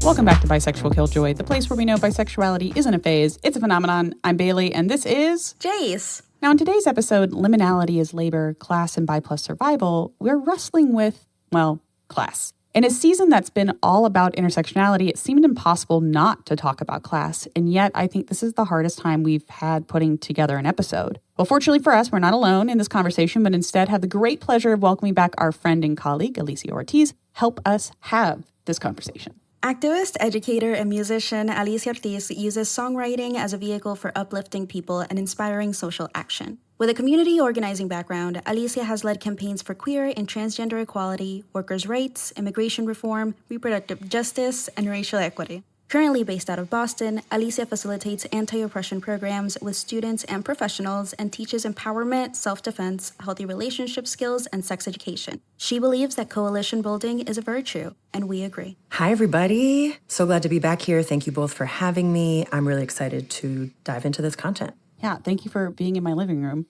Welcome back to Bisexual Killjoy, the place where we know bisexuality isn't a phase, it's a phenomenon. I'm Bailey, and this is... Jace. Now, in today's episode, Liminality is labor, class, and bi plus survival, we're wrestling with, well, class. In a season that's been all about intersectionality, it seemed impossible not to talk about class, and yet I think this is the hardest time we've had putting together an episode. Well, fortunately for us, we're not alone in this conversation, but instead have the great pleasure of welcoming back our friend and colleague, Alicia Ortiz, help us have this conversation. Activist, educator, and musician Alicia Ortiz uses songwriting as a vehicle for uplifting people and inspiring social action. With a community organizing background, Alicia has led campaigns for queer and transgender equality, workers' rights, immigration reform, reproductive justice, and racial equity. Currently based out of Boston, Alicia facilitates anti-oppression programs with students and professionals and teaches empowerment, self-defense, healthy relationship skills, and sex education. She believes that coalition building is a virtue, and we agree. Hi, everybody. So glad to be back here. Thank you both for having me. I'm really excited to dive into this content. Yeah, thank you for being in my living room.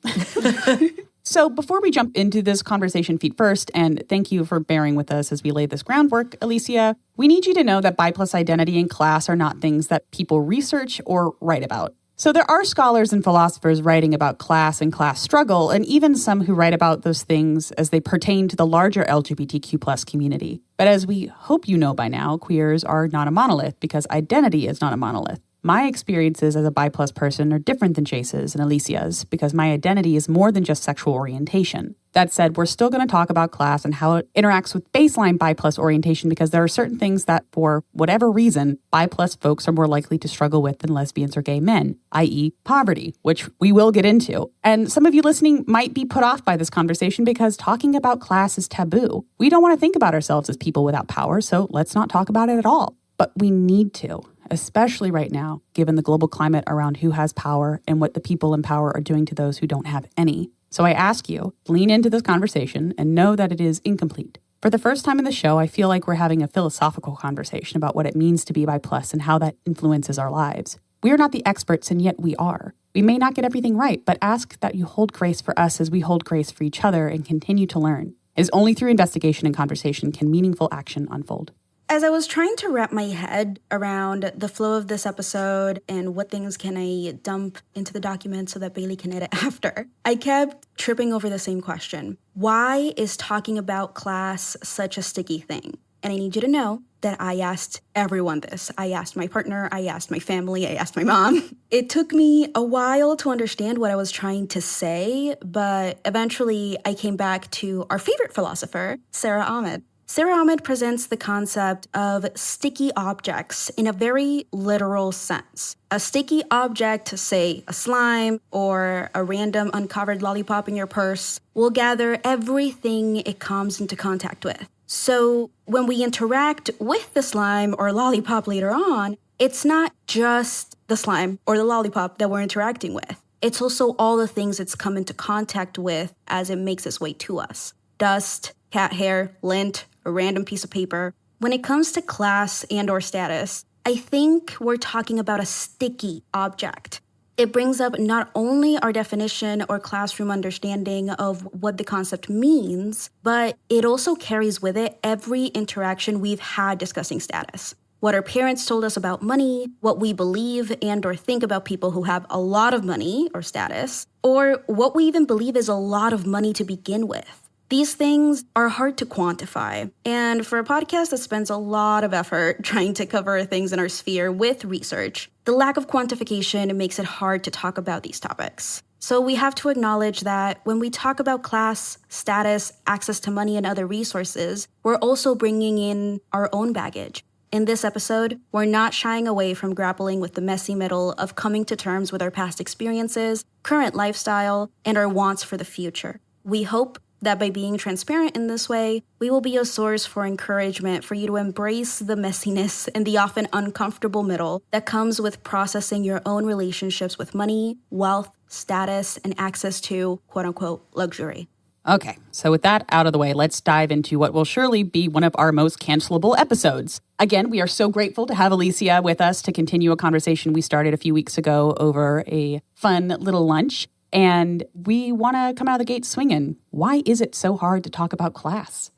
So before we jump into this conversation feet first, and thank you for bearing with us as we lay this groundwork, Alicia, we need you to know that bi plus identity and class are not things that people research or write about. So there are scholars and philosophers writing about class and class struggle, and even some who write about those things as they pertain to the larger LGBTQ plus community. But as we hope you know by now, queers are not a monolith because identity is not a monolith. My experiences as a bi plus person are different than Jace's and Alicia's because my identity is more than just sexual orientation. That said, we're still going to talk about class and how it interacts with baseline bi plus orientation because there are certain things that, for whatever reason, bi plus folks are more likely to struggle with than lesbians or gay men, i.e. poverty, which we will get into. And some of you listening might be put off by this conversation because talking about class is taboo. We don't want to think about ourselves as people without power, so let's not talk about it at all. But we need to, especially right now, given the global climate around who has power and what the people in power are doing to those who don't have any. So I ask you, lean into this conversation and know that it is incomplete. For the first time in the show, I feel like we're having a philosophical conversation about what it means to be bi plus and how that influences our lives. We are not the experts, and yet we are. We may not get everything right, but ask that you hold grace for us as we hold grace for each other and continue to learn. It is only through investigation and conversation can meaningful action unfold. As I was trying to wrap my head around the flow of this episode and what things can I dump into the document so that Bailey can edit after, I kept tripping over the same question. Why is talking about class such a sticky thing? And I need you to know that I asked everyone this. I asked my partner, I asked my family, I asked my mom. It took me a while to understand what I was trying to say, but eventually I came back to our favorite philosopher, Sara Ahmed. Sara Ahmed presents the concept of sticky objects in a very literal sense. A sticky object, say a slime or a random uncovered lollipop in your purse, will gather everything it comes into contact with. So when we interact with the slime or lollipop later on, it's not just the slime or the lollipop that we're interacting with. It's also all the things it's come into contact with as it makes its way to us. Dust, cat hair, lint, a random piece of paper. When it comes to class and or status, I think we're talking about a sticky object. It brings up not only our definition or classroom understanding of what the concept means, but it also carries with it every interaction we've had discussing status. What our parents told us about money, what we believe and or think about people who have a lot of money or status, or what we even believe is a lot of money to begin with. These things are hard to quantify, and for a podcast that spends a lot of effort trying to cover things in our sphere with research, the lack of quantification makes it hard to talk about these topics. So we have to acknowledge that when we talk about class, status, access to money, and other resources, we're also bringing in our own baggage. In this episode, we're not shying away from grappling with the messy middle of coming to terms with our past experiences, current lifestyle, and our wants for the future. We hope that by being transparent in this way, we will be a source for encouragement for you to embrace the messiness and the often uncomfortable middle that comes with processing your own relationships with money, wealth, status, and access to quote-unquote luxury. Okay, so with that out of the way, let's dive into what will surely be one of our most cancelable episodes. Again, we are so grateful to have Alicia with us to continue a conversation we started a few weeks ago over a fun little lunch. And we want to come out of the gate swinging. Why is it so hard to talk about class?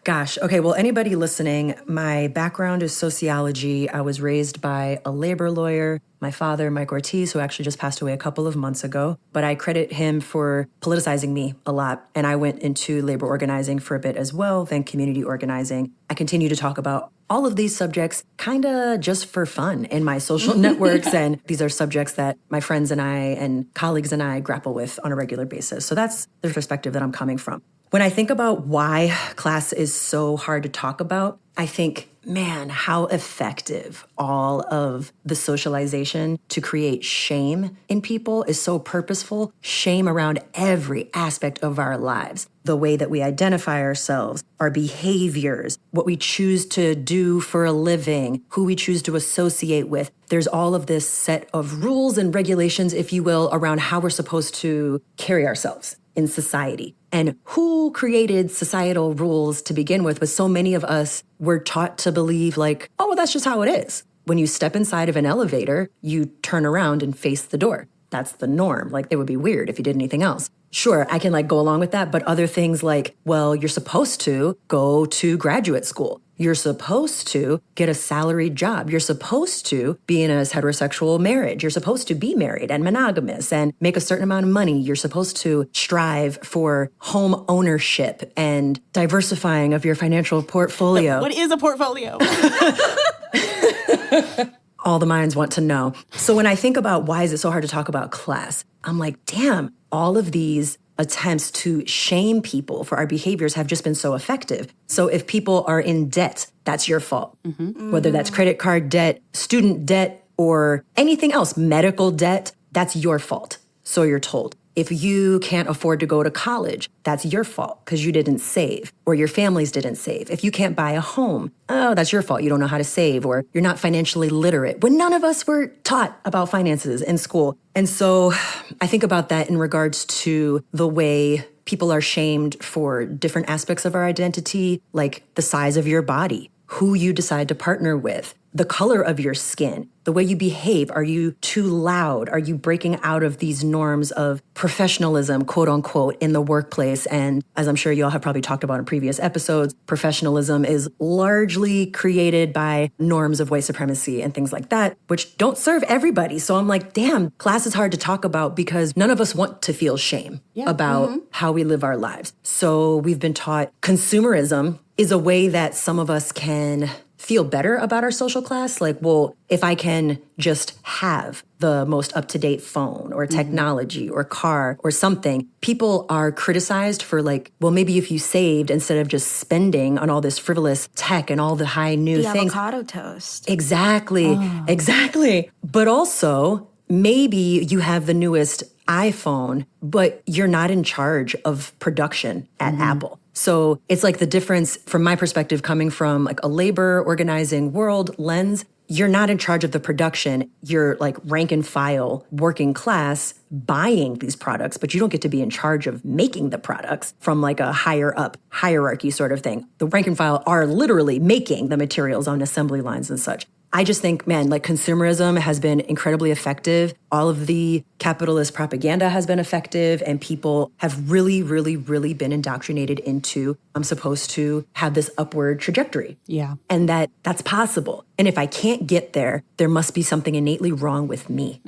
Gosh. Okay. Well, anybody listening, my background is sociology. I was raised by a labor lawyer, my father, Mike Ortiz, who actually just passed away a couple of months ago. But I credit him for politicizing me a lot. And I went into labor organizing for a bit as well, then community organizing. I continue to talk about all of these subjects kind of just for fun in my social networks. And these are subjects that my friends and I and colleagues and I grapple with on a regular basis. So that's the perspective that I'm coming from. When I think about why class is so hard to talk about, I think, man, how effective all of the socialization to create shame in people is so purposeful. Shame around every aspect of our lives. The way that we identify ourselves, our behaviors, what we choose to do for a living, who we choose to associate with. There's all of this set of rules and regulations, if you will, around how we're supposed to carry ourselves in society. And who created societal rules to begin with? But so many of us were taught to believe like, oh, well, that's just how it is. When you step inside of an elevator, you turn around and face the door. That's the norm. Like, it would be weird if you did anything else. Sure, I can like go along with that. But other things like, well, you're supposed to go to graduate school. You're supposed to get a salaried job. You're supposed to be in a heterosexual marriage. You're supposed to be married and monogamous and make a certain amount of money. You're supposed to strive for home ownership and diversifying of your financial portfolio. What is a portfolio? All the minds want to know. So when I think about why is it so hard to talk about class, I'm like, damn, all of these attempts to shame people for our behaviors have just been so effective. So if people are in debt, that's your fault. Whether that's credit card debt, student debt, or anything else, medical debt, that's your fault. So you're told. If you can't afford to go to college, that's your fault because you didn't save or your families didn't save. If you can't buy a home, oh, that's your fault. You don't know how to save or you're not financially literate. When none of us were taught about finances in school. And so I think about that in regards to the way people are shamed for different aspects of our identity, like the size of your body, who you decide to partner with, the color of your skin, the way you behave. Are you too loud? Are you breaking out of these norms of professionalism, quote unquote, in the workplace? And as I'm sure you all have probably talked about in previous episodes, professionalism is largely created by norms of white supremacy and things like that, which don't serve everybody. So I'm like, damn, class is hard to talk about because none of us want to feel shame about how we live our lives. So we've been taught consumerism is a way that some of us can feel better about our social class. Like, well, if I can just have the most up-to-date phone or technology or car or something, people are criticized for like, well, maybe if you saved instead of just spending on all this frivolous tech and all the high new things. The avocado toast. Exactly. But also, maybe you have the newest iPhone, but you're not in charge of production at Apple. So it's like the difference from my perspective coming from like a labor organizing world lens. You're not in charge of the production. You're like rank and file working class buying these products, but you don't get to be in charge of making the products from like a higher up hierarchy sort of thing. The rank and file are literally making the materials on assembly lines and such. I just think, man, like consumerism has been incredibly effective. All of the capitalist propaganda has been effective and people have really, really, really been indoctrinated into, I'm supposed to have this upward trajectory. Yeah. And that's possible. And if I can't get there, there must be something innately wrong with me.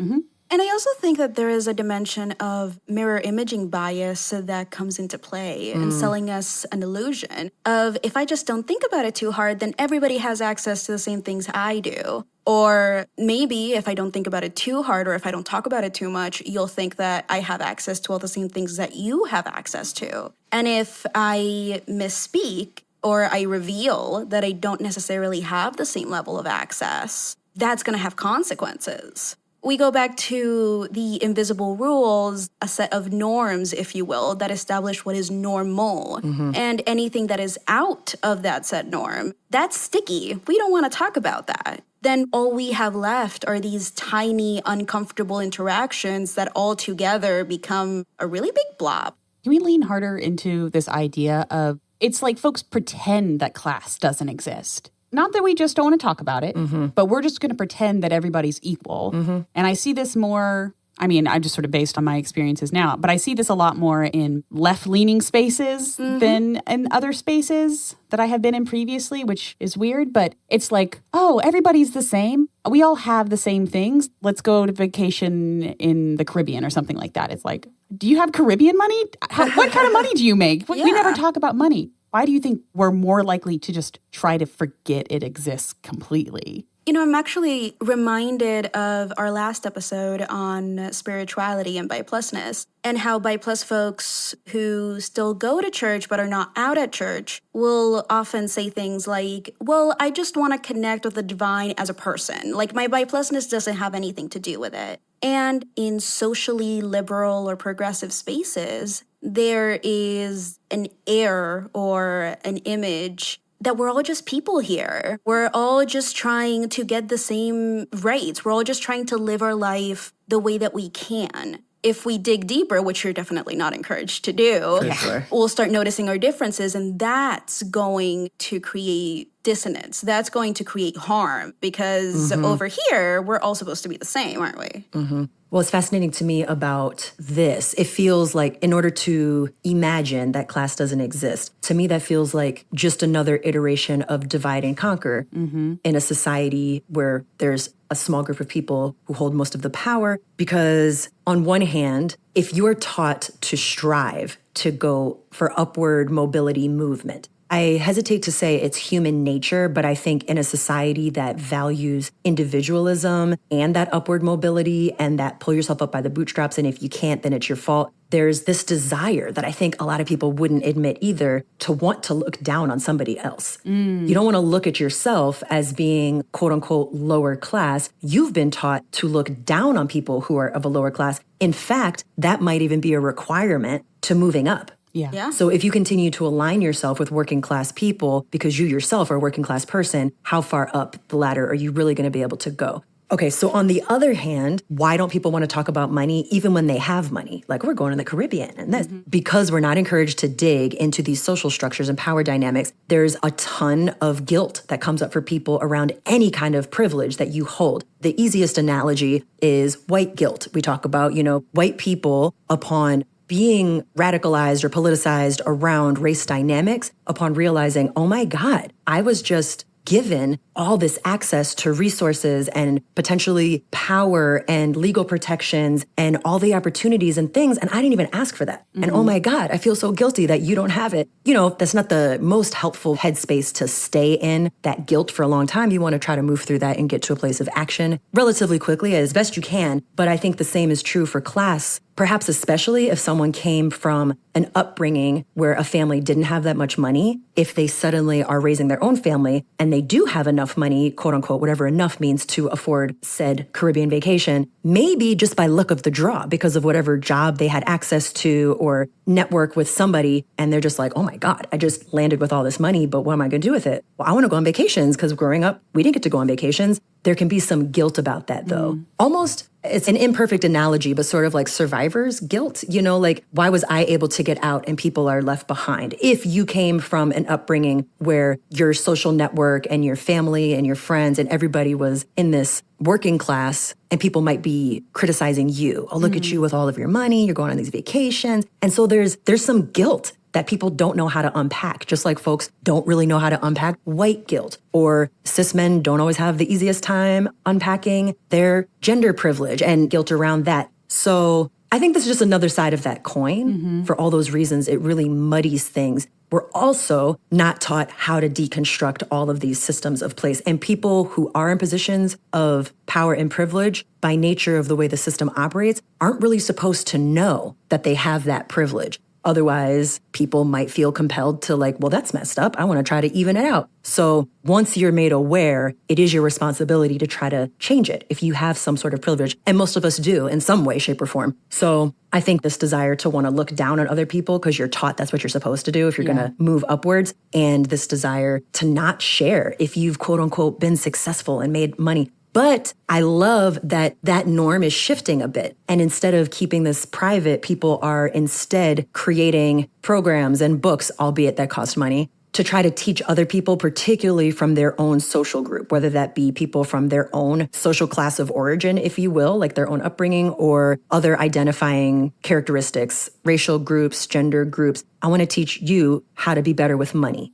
And I also think that there is a dimension of mirror imaging bias that comes into play in selling us an illusion of if I just don't think about it too hard, then everybody has access to the same things I do. Or maybe if I don't think about it too hard or if I don't talk about it too much, you'll think that I have access to all the same things that you have access to. And if I misspeak or I reveal that I don't necessarily have the same level of access, that's going to have consequences. We go back to the invisible rules, a set of norms, if you will, that establish what is normal. And anything that is out of that set norm, that's sticky. We don't want to talk about that. Then all we have left are these tiny, uncomfortable interactions that all together become a really big blob. Can we lean harder into this idea of it's like folks pretend that class doesn't exist? Not that we just don't want to talk about it, but we're just going to pretend that everybody's equal. And I see this more I mean, I'm just sort of based on my experiences now, but I see this a lot more in left-leaning spaces than in other spaces that I have been in previously, which is weird, but it's like, oh, everybody's the same. We all have the same things. Let's go to vacation in the Caribbean or something like that. It's like, do you have Caribbean money? What kind of money do you make? We never talk about money. Why do you think we're more likely to just try to forget it exists completely? You know, I'm actually reminded of our last episode on spirituality and bi-plusness, and how bi-plus folks who still go to church but are not out at church will often say things like, well, I just want to connect with the divine as a person. Like, my bi-plusness doesn't have anything to do with it. And in socially liberal or progressive spaces, there is an air or an image that we're all just people here. We're all just trying to get the same rights. We're all just trying to live our life the way that we can. If we dig deeper, which you're definitely not encouraged to do, we'll start noticing our differences, and that's going to create dissonance. That's going to create harm, because over here, we're all supposed to be the same, aren't we? Well, it's fascinating to me about this. It feels like in order to imagine that class doesn't exist, to me, that feels like just another iteration of divide and conquer in a society where there's a small group of people who hold most of the power. Because on one hand, if you're taught to strive to go for upward mobility movement, I hesitate to say it's human nature, but I think in a society that values individualism and that upward mobility and that pull yourself up by the bootstraps, and if you can't, then it's your fault, there's this desire that I think a lot of people wouldn't admit either, to want to look down on somebody else. You don't want to look at yourself as being quote unquote lower class. You've been taught to look down on people who are of a lower class. In fact, that might even be a requirement to moving up. Yeah. So if you continue to align yourself with working class people because you yourself are a working class person, how far up the ladder are you really going to be able to go? Okay, so on the other hand, why don't people want to talk about money even when they have money? Like, we're going to the Caribbean, and that's because we're not encouraged to dig into these social structures and power dynamics. There's a ton of guilt that comes up for people around any kind of privilege that you hold. The easiest analogy is white guilt. We talk about, white people upon being radicalized or politicized around race dynamics, upon realizing, oh my God, I was just given all this access to resources and potentially power and legal protections and all the opportunities and things, and I didn't even ask for that. And oh my God, I feel so guilty that you don't have it. That's not the most helpful headspace to stay in, that guilt for a long time. You want to try to move through that and get to a place of action relatively quickly as best you can. But I think the same is true for class. Perhaps especially if someone came from an upbringing where a family didn't have that much money, if they suddenly are raising their own family and they do have enough money, quote unquote, whatever enough means, to afford said Caribbean vacation, maybe just by luck of the draw because of whatever job they had access to or network with somebody, and they're just like, oh my God, I just landed with all this money, but what am I going to do with it? Well, I want to go on vacations because growing up, we didn't get to go on vacations. There can be some guilt about that, though. Almost, it's an imperfect analogy, but sort of like survivor's guilt. Like, why was I able to get out and people are left behind? If you came from an upbringing where your social network and your family and your friends and everybody was in this working class, and people might be criticizing you. Oh, look at you with all of your money. You're going on these vacations. And so there's some guilt that people don't know how to unpack, just like folks don't really know how to unpack white guilt, or cis men don't always have the easiest time unpacking their gender privilege and guilt around that. So I think this is just another side of that coin. For all those reasons, it really muddies things. We're also not taught how to deconstruct all of these systems of place. And people who are in positions of power and privilege, by nature of the way the system operates, aren't really supposed to know that they have that privilege. Otherwise, people might feel compelled to well, that's messed up. I want to try to even it out. So once you're made aware, it is your responsibility to try to change it if you have some sort of privilege. And most of us do in some way, shape, or form. So I think this desire to want to look down on other people because you're taught that's what you're supposed to do if you're going to move upwards, and this desire to not share if you've quote unquote been successful and made money. But I love that norm is shifting a bit. And instead of keeping this private, people are instead creating programs and books, albeit that cost money, to try to teach other people, particularly from their own social group, whether that be people from their own social class of origin, if you will, like their own upbringing or other identifying characteristics, racial groups, gender groups. I want to teach you how to be better with money.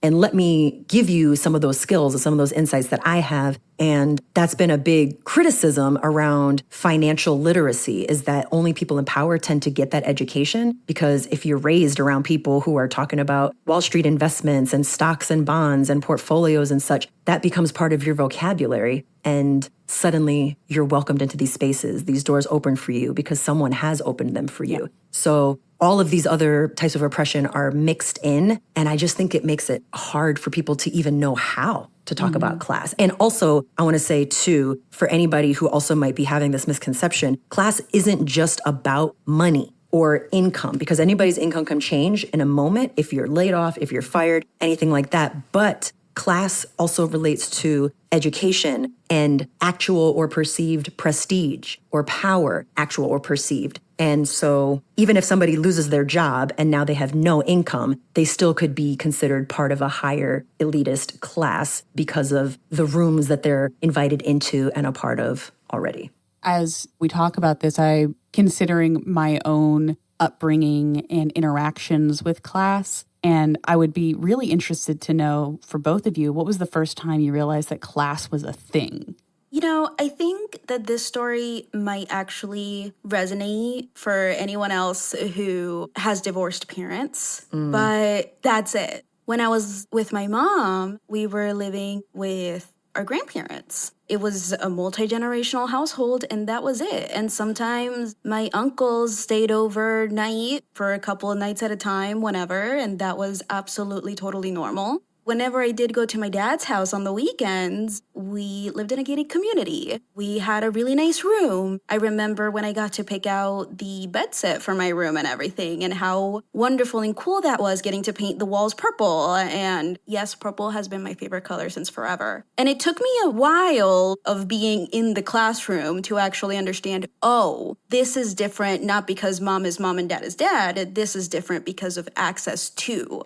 And let me give you some of those skills and some of those insights that I have. And that's been a big criticism around financial literacy, is that only people in power tend to get that education. Because if you're raised around people who are talking about Wall Street investments and stocks and bonds and portfolios and such, that becomes part of your vocabulary. And suddenly you're welcomed into these spaces. These doors open for you because someone has opened them for you. So all of these other types of oppression are mixed in. And I just think it makes it hard for people to even know how to talk about class. And also, I want to say too, for anybody who also might be having this misconception, class isn't just about money or income, because anybody's income can change in a moment if you're laid off, if you're fired, anything like that. But class also relates to education and actual or perceived prestige or power, actual or perceived. And so even if somebody loses their job and now they have no income, they still could be considered part of a higher elitist class because of the rooms that they're invited into and a part of already. As we talk about this, I'm considering my own upbringing and interactions with class. And I would be really interested to know, for both of you, what was the first time you realized that class was a thing? You know, I think that this story might actually resonate for anyone else who has divorced parents, but that's it. When I was with my mom, we were living with our grandparents. It was a multi-generational household, and that was it. And sometimes my uncles stayed overnight for a couple of nights at a time, whenever, and that was absolutely totally normal. Whenever I did go to my dad's house on the weekends, we lived in a gated community. We had a really nice room. I remember when I got to pick out the bed set for my room and everything, and how wonderful and cool that was, getting to paint the walls purple. And yes, purple has been my favorite color since forever. And it took me a while of being in the classroom to actually understand, oh, this is different, not because mom is mom and dad is dad. This is different because of access to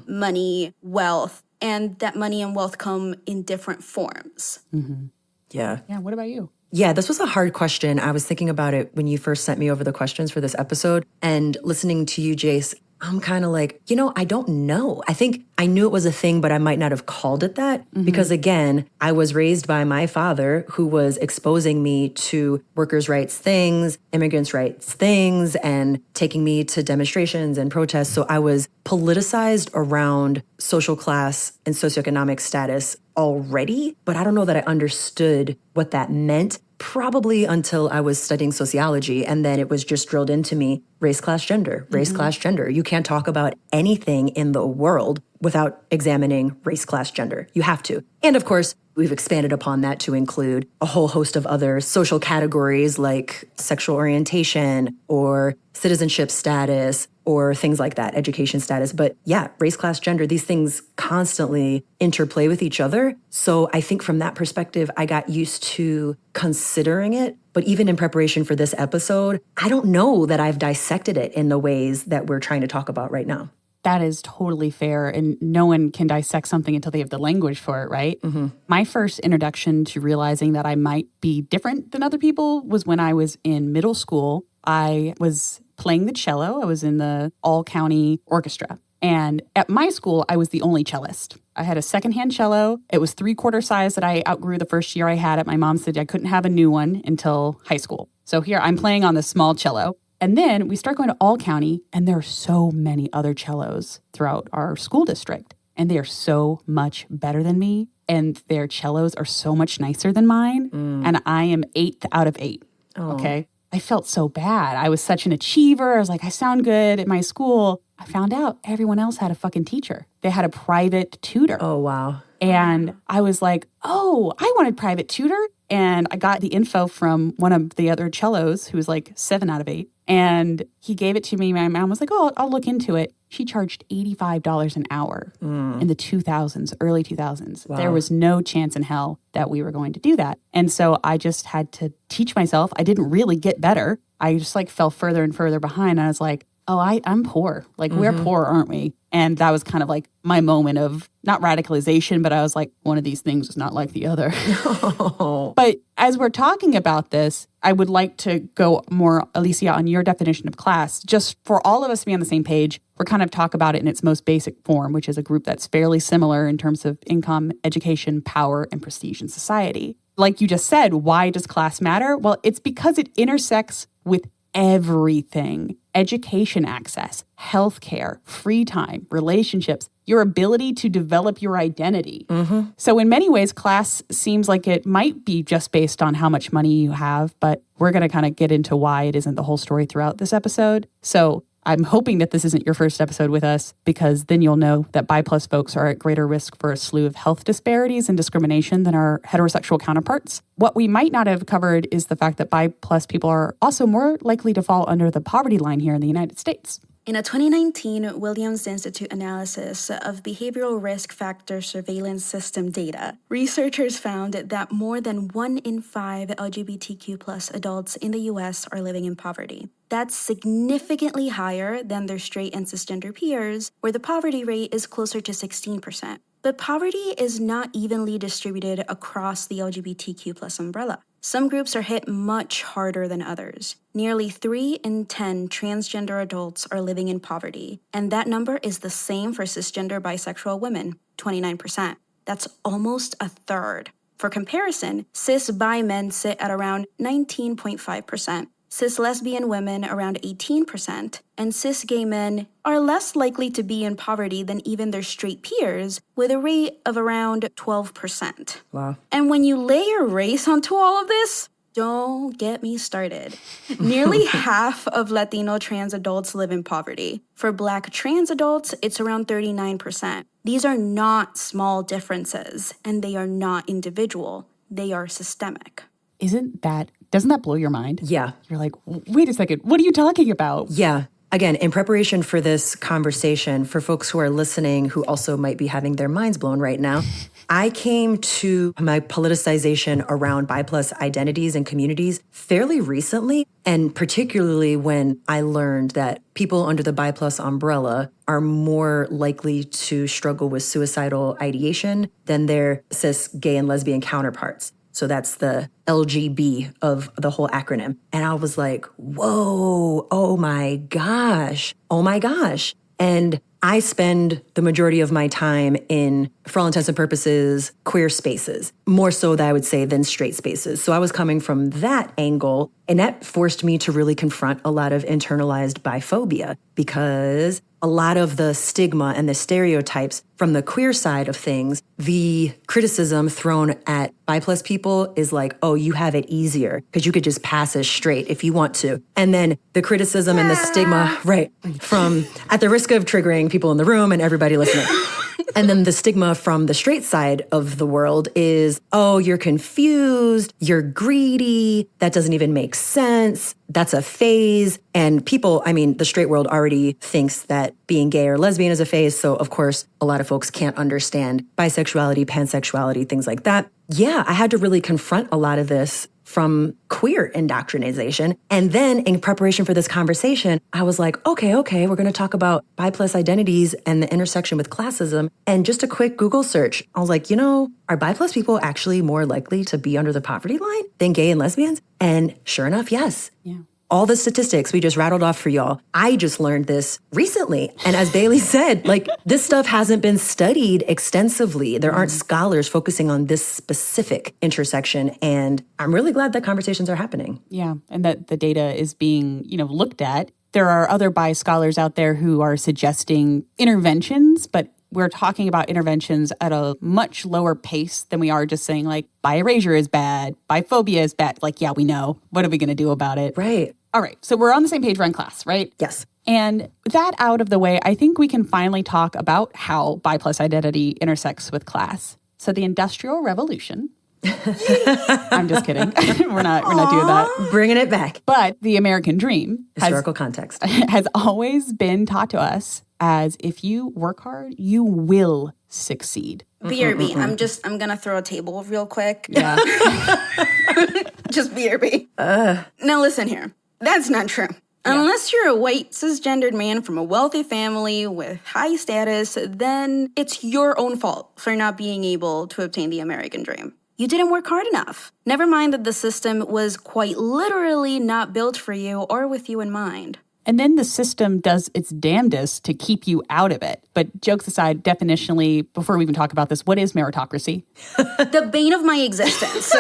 money, wealth, and that money and wealth come in different forms. Yeah. Yeah, what about you? Yeah, this was a hard question. I was thinking about it when you first sent me over the questions for this episode, and listening to you, Jace, I'm kind of like, I don't know. I think I knew it was a thing, but I might not have called it that because, again, I was raised by my father, who was exposing me to workers' rights things, immigrants' rights things, and taking me to demonstrations and protests. So I was politicized around social class and socioeconomic status already, but I don't know that I understood what that meant. Probably until I was studying sociology, and then it was just drilled into me, race, class, gender, race, class, gender. You can't talk about anything in the world without examining race, class, gender. You have to. And of course, we've expanded upon that to include a whole host of other social categories like sexual orientation or citizenship status or things like that, education status. But yeah, race, class, gender, these things constantly interplay with each other. So I think from that perspective, I got used to considering it. But even in preparation for this episode, I don't know that I've dissected it in the ways that we're trying to talk about right now. That is totally fair. And no one can dissect something until they have the language for it, right? My first introduction to realizing that I might be different than other people was when I was in middle school. I was playing the cello. I was in the all-county orchestra. And at my school, I was the only cellist. I had a secondhand cello. It was 3/4 size that I outgrew the first year I had it. My mom said I couldn't have a new one until high school. So here I'm playing on this small cello. And then we start going to all county, and there are so many other cellos throughout our school district. And they are so much better than me. And their cellos are so much nicer than mine. And I am 8th out of 8. Okay. I felt so bad. I was such an achiever. I was like, I sound good at my school. I found out everyone else had a fucking teacher. They had a private tutor. Oh, wow. And I was like, oh, I wanted private tutor. And I got the info from one of the other cellos who was like 7 out of 8. And he gave it to me. My mom was like, oh, I'll look into it. She charged $85 an hour in the 2000s, early 2000s. Wow. There was no chance in hell that we were going to do that. And so I just had to teach myself. I didn't really get better. I just like fell further and further behind. I was like, oh, I'm poor. Like, we're poor, aren't we? And that was kind of like my moment of not radicalization, but I was like, one of these things is not like the other. But as we're talking about this, I would like to go more, Alicia, on your definition of class. Just for all of us to be on the same page, we're kind of talk about it in its most basic form, which is a group that's fairly similar in terms of income, education, power, and prestige in society. Like you just said, why does class matter? Well, it's because it intersects with everything. Education access, healthcare, free time, relationships, your ability to develop your identity. So in many ways, class seems like it might be just based on how much money you have, but we're going to kind of get into why it isn't the whole story throughout this episode. So I'm hoping that this isn't your first episode with us, because then you'll know that bi+ folks are at greater risk for a slew of health disparities and discrimination than our heterosexual counterparts. What we might not have covered is the fact that bi+ people are also more likely to fall under the poverty line here in the United States. In a 2019 Williams Institute analysis of behavioral risk factor surveillance system data, researchers found that more than 1 in 5 LGBTQ+ adults in the U.S. are living in poverty. That's significantly higher than their straight and cisgender peers, where the poverty rate is closer to 16%. But poverty is not evenly distributed across the LGBTQ+ umbrella. Some groups are hit much harder than others. Nearly 3 in 10 transgender adults are living in poverty, and that number is the same for cisgender bisexual women, 29%. That's almost a third. For comparison, cis bi men sit at around 19.5%. Cis lesbian women around 18%, and cis gay men are less likely to be in poverty than even their straight peers, with a rate of around 12%. Wow. And when you layer race onto all of this, don't get me started. Nearly half of Latino trans adults live in poverty. For Black trans adults, it's around 39%. These are not small differences, and they are not individual. They are systemic. Doesn't that blow your mind? Yeah. You're like, wait a second, what are you talking about? Yeah. Again, in preparation for this conversation, for folks who are listening who also might be having their minds blown right now, I came to my politicization around bi+ identities and communities fairly recently, and particularly when I learned that people under the bi+ umbrella are more likely to struggle with suicidal ideation than their cis, gay, and lesbian counterparts. So that's the LGB of the whole acronym. And I was like, whoa, oh my gosh. And I spend the majority of my time in, for all intents and purposes, queer spaces, more so that I would say than straight spaces. So I was coming from that angle, and that forced me to really confront a lot of internalized biphobia, because a lot of the stigma and the stereotypes from the queer side of things, the criticism thrown at bi+ people is like, oh, you have it easier because you could just pass as straight if you want to. And then the criticism and the stigma, right, from, at the risk of triggering people in the room and everybody listening. And then the stigma from the straight side of the world is, oh, you're confused, you're greedy, that doesn't even make sense, that's a phase. And people, I mean, the straight world already thinks that being gay or lesbian is a phase. So of course, a lot of folks can't understand bisexuality, pansexuality, things like that. Yeah, I had to really confront a lot of this from queer indoctrination. And then in preparation for this conversation, I was like, okay, we're going to talk about bi+ identities and the intersection with classism. And just a quick Google search, I was like, are bi+ people actually more likely to be under the poverty line than gay and lesbians? And sure enough, yes. Yeah. All the statistics we just rattled off for y'all, I just learned this recently. And as Bailey said, this stuff hasn't been studied extensively. There aren't scholars focusing on this specific intersection. And I'm really glad that conversations are happening. Yeah, and that the data is being, looked at. There are other bi scholars out there who are suggesting interventions, but we're talking about interventions at a much lower pace than we are just saying bi erasure is bad, biphobia is bad. Yeah, we know. What are we going to do about it? Right. All right. So we're on the same page around class, right? Yes. And that out of the way, I think we can finally talk about how bi+ identity intersects with class. So the Industrial Revolution. I'm just kidding. We're not doing that. Bringing it back. But the American dream, historical context, has always been taught to us as if you work hard, you will succeed. BRB. I'm going to throw a table real quick. Yeah. Just BRB. Now listen here. That's not true. Unless you're a white cisgendered man from a wealthy family with high status, then it's your own fault for not being able to obtain the American dream. You didn't work hard enough. Never mind that the system was quite literally not built for you or with you in mind. And then the system does its damnedest to keep you out of it. But jokes aside, definitionally, before we even talk about this, what is meritocracy? The bane of my existence.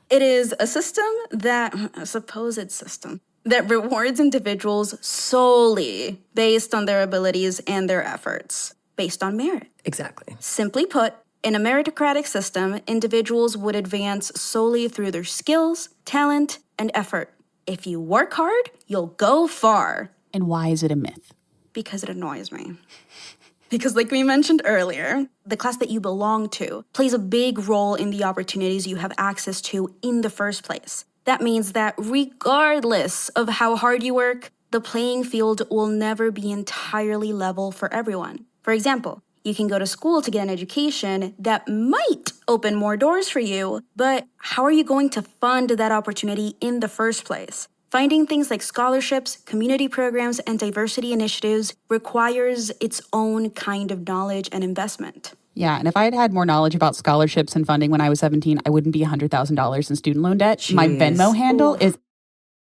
It is a system that, a supposed system, that rewards individuals solely based on their abilities and their efforts, based on merit. Exactly. Simply put, in a meritocratic system, individuals would advance solely through their skills, talent, and effort. If you work hard, you'll go far. And why is it a myth? Because it annoys me. Because like we mentioned earlier, the class that you belong to plays a big role in the opportunities you have access to in the first place. That means that regardless of how hard you work, the playing field will never be entirely level for everyone. For example, you can go to school to get an education that might open more doors for you, but how are you going to fund that opportunity in the first place? Finding things like scholarships, community programs, and diversity initiatives requires its own kind of knowledge and investment. Yeah, and if I had had more knowledge about scholarships and funding when I was 17, I wouldn't be $100,000 in student loan debt. Jeez. My Venmo handle is...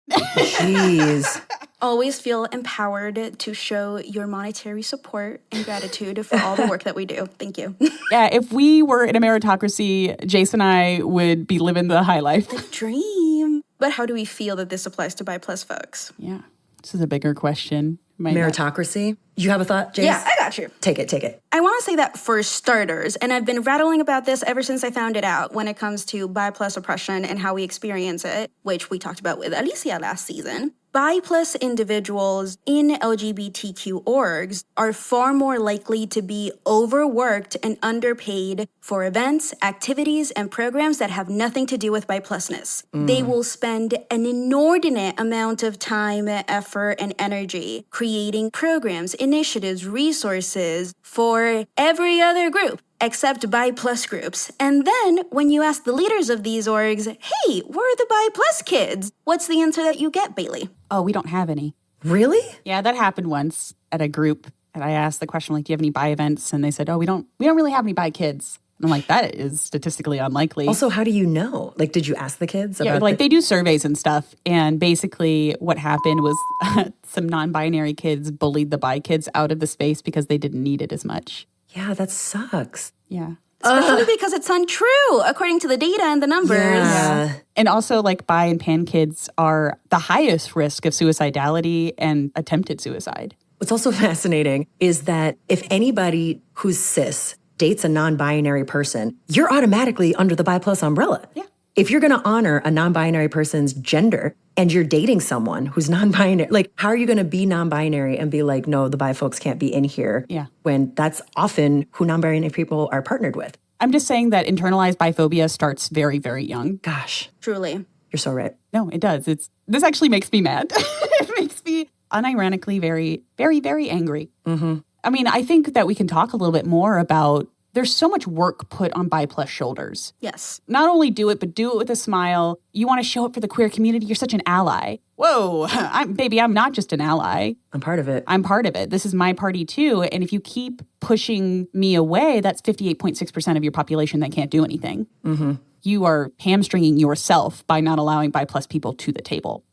Jeez. Always feel empowered to show your monetary support and gratitude for all the work that we do. Thank you. Yeah, if we were in a meritocracy, Jace and I would be living the high life. The dream. But how do we feel that this applies to BI+ folks? Yeah, this is a bigger question. Meritocracy? You have a thought, Jace? Yeah, I got you. Take it. I want to say that for starters, and I've been rattling about this ever since I found it out when it comes to BI+ oppression and how we experience it, which we talked about with Alicia last season. BI+ individuals in LGBTQ orgs are far more likely to be overworked and underpaid for events, activities, and programs that have nothing to do with BI+ness. They will spend an inordinate amount of time, effort, and energy creating programs, initiatives, resources for every other group except BI+ groups. And then when you ask the leaders of these orgs, hey, where are the BI+ kids? What's the answer that you get, Bailey? Oh, we don't have any. Really? Yeah, that happened once at a group. And I asked the question, like, do you have any bi events? And they said, oh, we don't really have any bi kids. And I'm like, that is statistically unlikely. Also, how do you know? Like, did you ask the kids about they do surveys and stuff. And basically what happened was some non-binary kids bullied the bi kids out of the space because they didn't need it as much. Yeah, that sucks. Yeah. Especially because it's untrue, according to the data and the numbers. Yeah. And also, like, bi and pan kids are the highest risk of suicidality and attempted suicide. What's also fascinating is that if anybody who's cis dates a non-binary person, you're automatically under the BI+ umbrella. Yeah. If you're going to honor a non-binary person's gender and you're dating someone who's non-binary, like, how are you going to be non-binary and be like, no, the bi folks can't be in here? Yeah. When that's often who non-binary people are partnered with. I'm just saying that internalized biphobia starts very, very young. Gosh. Truly. You're so right. No, it does. This actually makes me mad. It makes me unironically very, very, very angry. Mm-hmm. I mean, I think that we can talk a little bit more about there's so much work put on BI+ shoulders. Yes. Not only do it, but do it with a smile. You want to show up for the queer community. You're such an ally. Whoa, I'm not just an ally. I'm part of it. I'm part of it. This is my party too. And if you keep pushing me away, that's 58.6% of your population that can't do anything. Mm-hmm. You are hamstringing yourself by not allowing BI+ people to the table.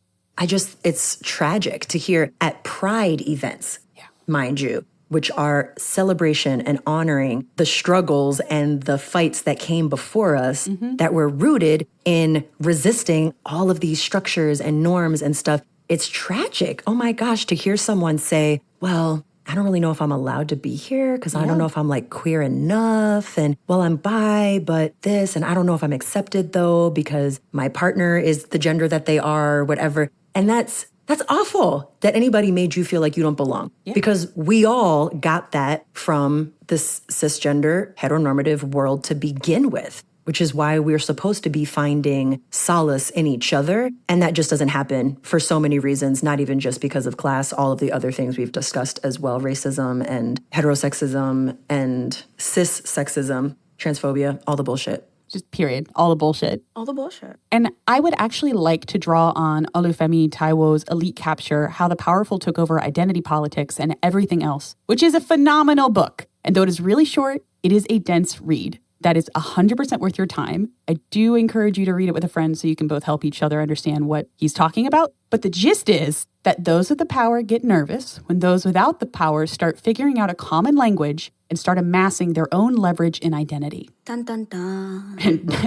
It's tragic to hear at pride events, mind you, which are celebration and honoring the struggles and the fights that came before us that were rooted in resisting all of these structures and norms and stuff. It's tragic. Oh my gosh, to hear someone say, well, I don't really know if I'm allowed to be here because I don't know if I'm like queer enough. And well, I'm bi, but this, and I don't know if I'm accepted though because my partner is the gender that they are, whatever. And that's awful that anybody made you feel like you don't belong. Yeah. Because we all got that from this cisgender heteronormative world to begin with, which is why we're supposed to be finding solace in each other. And that just doesn't happen for so many reasons, not even just because of class, all of the other things we've discussed as well, racism and heterosexism and cis sexism, transphobia, all the bullshit. Just period. All the bullshit. All the bullshit. And I would actually like to draw on Olúfẹ Táíwò's Elite Capture, How the Powerful Took Over Identity Politics and Everything Else, which is a phenomenal book. And though it is really short, it is a dense read. That is 100% worth your time. I do encourage you to read it with a friend so you can both help each other understand what he's talking about. But the gist is that those with the power get nervous when those without the power start figuring out a common language and start amassing their own leverage in identity. Dun, dun, dun.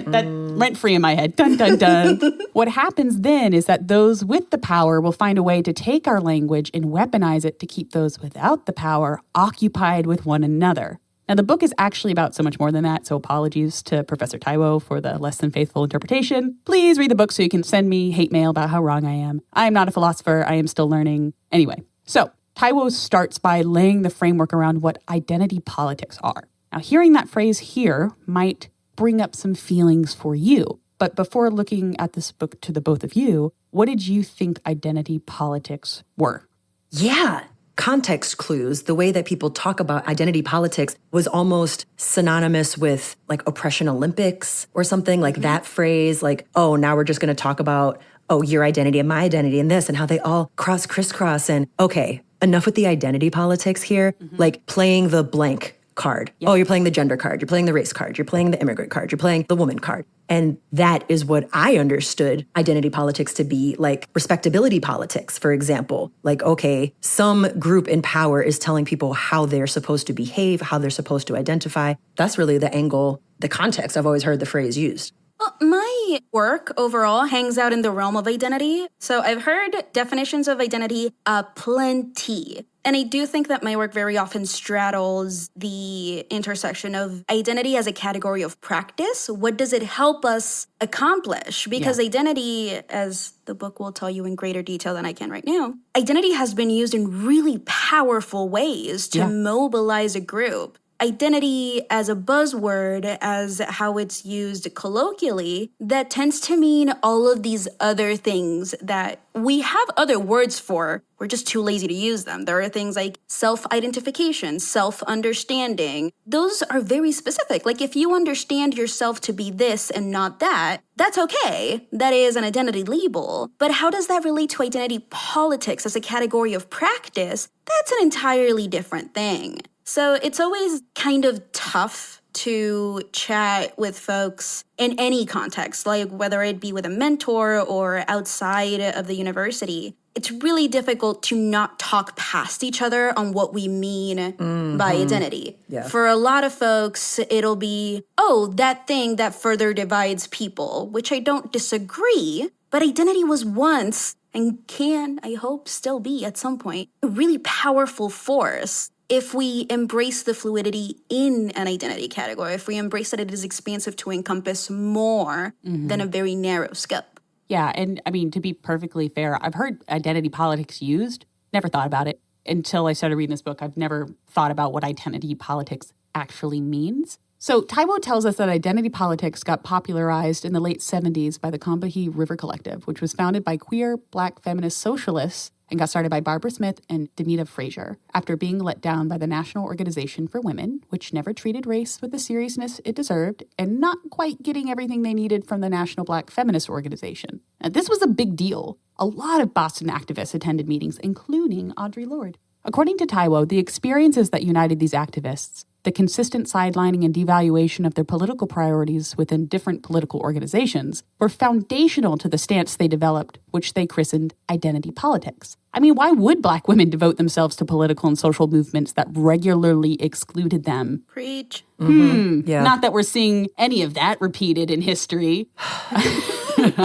That rent-free in my head. Dun, dun, dun. What happens then is that those with the power will find a way to take our language and weaponize it to keep those without the power occupied with one another. Now, the book is actually about so much more than that, so apologies to Professor Táíwò for the less than faithful interpretation. Please read the book so you can send me hate mail about how wrong I am. I am not a philosopher. I am still learning. Anyway, so Táíwò starts by laying the framework around what identity politics are. Now, hearing that phrase here might bring up some feelings for you. But before looking at this book to the both of you, what did you think identity politics were? Yeah. Context clues, the way that people talk about identity politics was almost synonymous with like oppression Olympics or something like that phrase, like, oh, now we're just going to talk about, oh, your identity and my identity and this and how they all crisscross. And okay, enough with the identity politics here, like playing the blank card. Yep. Oh, you're playing the gender card. You're playing the race card. You're playing the immigrant card. You're playing the woman card. And that is what I understood identity politics to be, like respectability politics, for example. Like, okay, some group in power is telling people how they're supposed to behave, how they're supposed to identify. That's really the angle, the context I've always heard the phrase used. Well, my work overall hangs out in the realm of identity. So I've heard definitions of identity plenty. And I do think that my work very often straddles the intersection of identity as a category of practice. What does it help us accomplish? Because identity, as the book will tell you in greater detail than I can right now, identity has been used in really powerful ways to mobilize a group. Identity as a buzzword, as how it's used colloquially, that tends to mean all of these other things that we have other words for. We're just too lazy to use them. There are things like self-identification, self-understanding. Those are very specific. Like if you understand yourself to be this and not that, that's okay. That is an identity label. But how does that relate to identity politics as a category of practice? That's an entirely different thing. So it's always kind of tough to chat with folks in any context, like whether it be with a mentor or outside of the university. It's really difficult to not talk past each other on what we mean by identity. Yeah. For a lot of folks, it'll be, oh, that thing that further divides people, which I don't disagree, but identity was once and can, I hope, still be at some point, a really powerful force. If we embrace the fluidity in an identity category, if we embrace that it is expansive to encompass more than a very narrow scope. Yeah, and I mean, to be perfectly fair, I've heard identity politics used, never thought about it until I started reading this book. I've never thought about what identity politics actually means. So Táíwò tells us that identity politics got popularized in the late 70s by the Combahee River Collective, which was founded by queer Black feminist socialists and got started by Barbara Smith and Demita Frazier after being let down by the National Organization for Women, which never treated race with the seriousness it deserved and not quite getting everything they needed from the National Black Feminist Organization. Now, this was a big deal. A lot of Boston activists attended meetings, including Audre Lorde. According to Táíwò, the experiences that united these activists, the consistent sidelining and devaluation of their political priorities within different political organizations, were foundational to the stance they developed, which they christened identity politics. I mean, why would Black women devote themselves to political and social movements that regularly excluded them? Preach. Yeah. Not that we're seeing any of that repeated in history.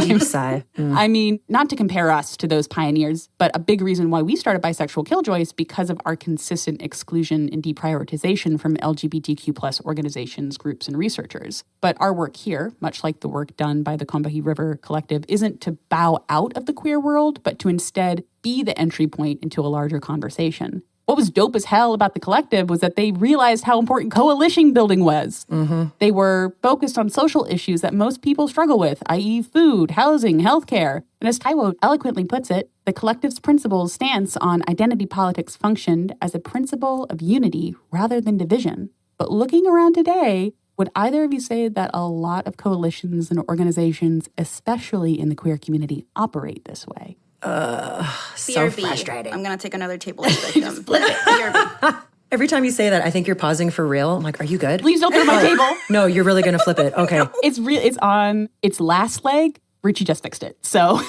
Deep sigh. I mean, not to compare us to those pioneers, but a big reason why we started Bisexual Killjoy is because of our consistent exclusion and deprioritization from LGBTQ plus organizations, groups, and researchers. But our work here, much like the work done by the Combahee River Collective, isn't to bow out of the queer world, but to instead be the entry point into a larger conversation. What was dope as hell about the collective was that they realized how important coalition building was. They were focused on social issues that most people struggle with, i.e. food, housing, healthcare. And as Táíwò eloquently puts it, the collective's principles stance on identity politics functioned as a principle of unity rather than division. But looking around today, Would either of you say that a lot of coalitions and organizations, especially in the queer community, operate this way? So frustrating. I'm going to take another table as victim. BRB. Every time you say that, I think you're pausing for real. I'm like, are you good? Please don't throw my table. No, you're really going to flip it. Okay. It's on its last leg. Richie just fixed it. So...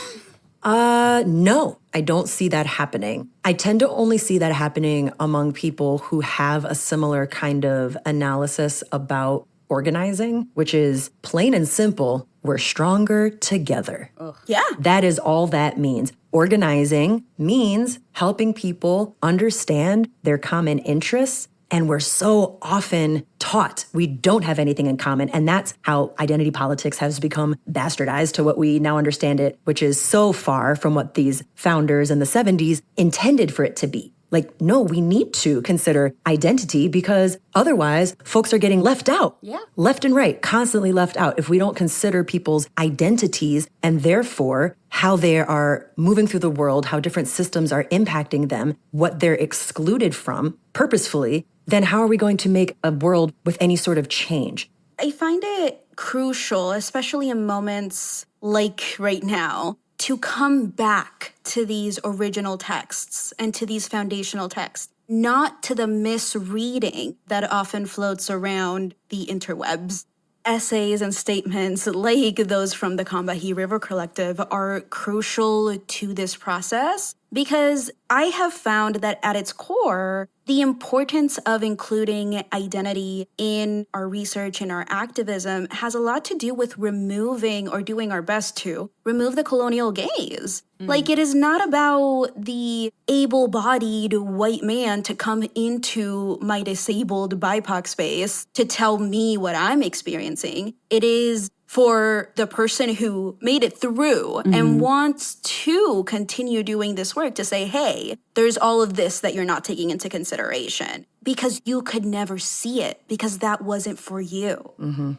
No, I don't see that happening. I tend to only see that happening among people who have a similar kind of analysis about organizing, which is plain and simple, we're stronger together. Ugh. Yeah. That is all that means. Organizing means helping people understand their common interests. And we're so often taught we don't have anything in common. And that's how identity politics has become bastardized to what we now understand it, which is so far from what these founders in the 70s intended for it to be. Like, no, we need to consider identity because otherwise folks are getting left out. Yeah. Left and right, constantly left out. If we don't consider people's identities and therefore how they are moving through the world, how different systems are impacting them, what they're excluded from purposefully, then how are we going to make a world with any sort of change? I find it crucial, especially in moments like right now, to come back to these original texts and to these foundational texts, not to the misreading that often floats around the interwebs. Essays and statements like those from the Combahee River Collective are crucial to this process because I have found that at its core, the importance of including identity in our research and our activism has a lot to do with removing or doing our best to remove the colonial gaze. Like, it is not about the able-bodied white man to come into my disabled BIPOC space to tell me what I'm experiencing. It is for the person who made it through and wants to continue doing this work to say, hey, there's all of this that you're not taking into consideration because you could never see it because that wasn't for you.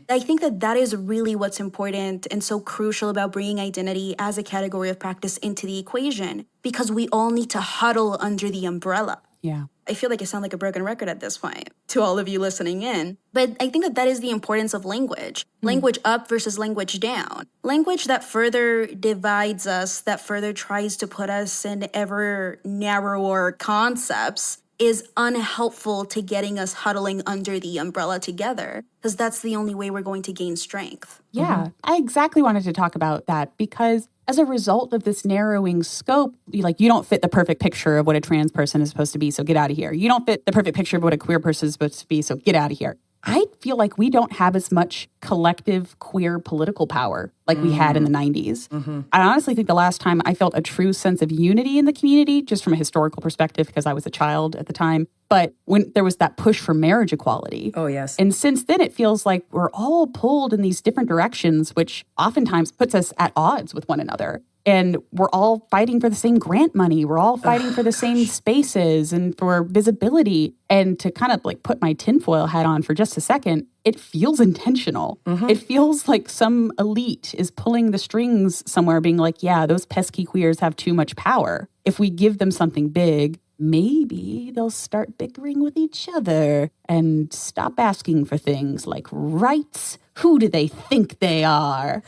I think that that is really what's important and so crucial about bringing identity as a category of practice into the equation because we all need to huddle under the umbrella. Yeah. I feel like I sound like a broken record at this point to all of you listening in. But I think that that is the importance of language. Language up versus language down. Language that further divides us, that further tries to put us in ever narrower concepts is unhelpful to getting us huddling under the umbrella together because that's the only way we're going to gain strength. Yeah, I exactly wanted to talk about that because as a result of this narrowing scope, you don't fit the perfect picture of what a trans person is supposed to be, so get out of here. You don't fit the perfect picture of what a queer person is supposed to be, so get out of here. I feel like we don't have as much collective queer political power like we had in the 90s. I honestly think the last time I felt a true sense of unity in the community, just from a historical perspective, because I was a child at the time, but when there was that push for marriage equality. Oh, yes. And since then, it feels like we're all pulled in these different directions, which oftentimes puts us at odds with one another. And we're all fighting for the same grant money. We're all fighting for the same spaces and for visibility. And to kind of put my tinfoil hat on for just a second, it feels intentional. It feels like some elite is pulling the strings somewhere being like, yeah, those pesky queers have too much power. If we give them something big, maybe they'll start bickering with each other and stop asking for things like rights. Who do they think they are?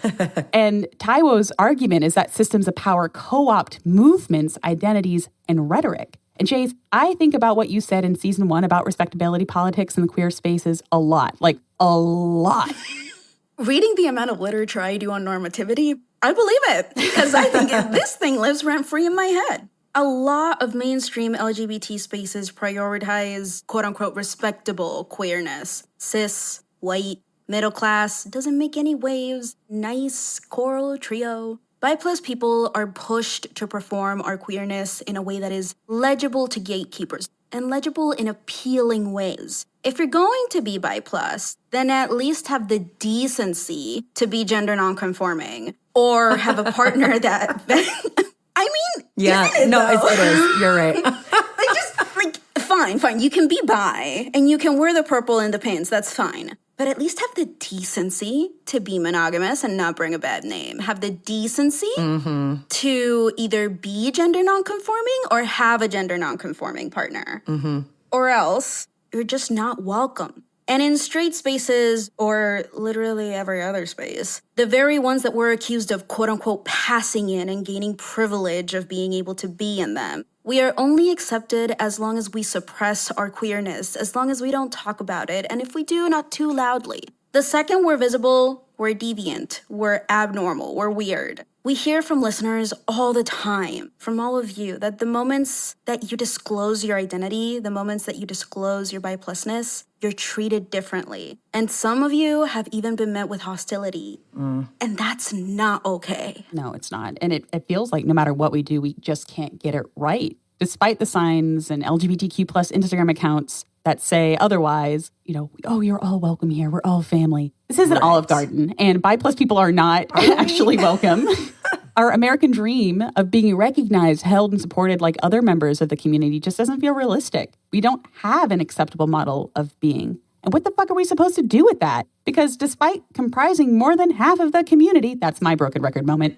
And Táíwò's argument is that systems of power co-opt movements, identities, and rhetoric. And Jace, I think about what you said in season 1 about respectability politics in the queer spaces a lot. A lot. Reading the amount of literature I do on normativity, I believe it because I think this thing lives rent-free in my head. A lot of mainstream LGBT spaces prioritize quote-unquote respectable queerness. Cis, white, middle class, doesn't make any waves, nice, choral trio. Bi-plus people are pushed to perform our queerness in a way that is legible to gatekeepers and legible in appealing ways. If you're going to be bi-plus, then at least have the decency to be gender nonconforming or have a partner that... I mean, yeah, it is. You're right. Fine. You can be bi and you can wear the purple in the pants. That's fine. But at least have the decency to be monogamous and not bring a bad name. Have the decency to either be gender nonconforming or have a gender nonconforming partner. Or else you're just not welcome. And in straight spaces, or literally every other space, the very ones that we're accused of quote unquote passing in and gaining privilege of being able to be in them, we are only accepted as long as we suppress our queerness, as long as we don't talk about it, and if we do, not too loudly. The second we're visible, we're deviant, we're abnormal, we're weird. We hear from listeners all the time, from all of you, that the moments that you disclose your identity, the moments that you disclose your bi-plusness, you're treated differently. And some of you have even been met with hostility. And that's not okay. No, it's not. And it feels like no matter what we do, we just can't get it right. Despite the signs and LGBTQ plus Instagram accounts that say otherwise, oh, you're all welcome here. We're all family. This isn't Olive Garden, and bi-plus people are not actually welcome. Our American dream of being recognized, held, and supported like other members of the community just doesn't feel realistic. We don't have an acceptable model of being. And what the fuck are we supposed to do with that? Because despite comprising more than half of the community, that's my broken record moment,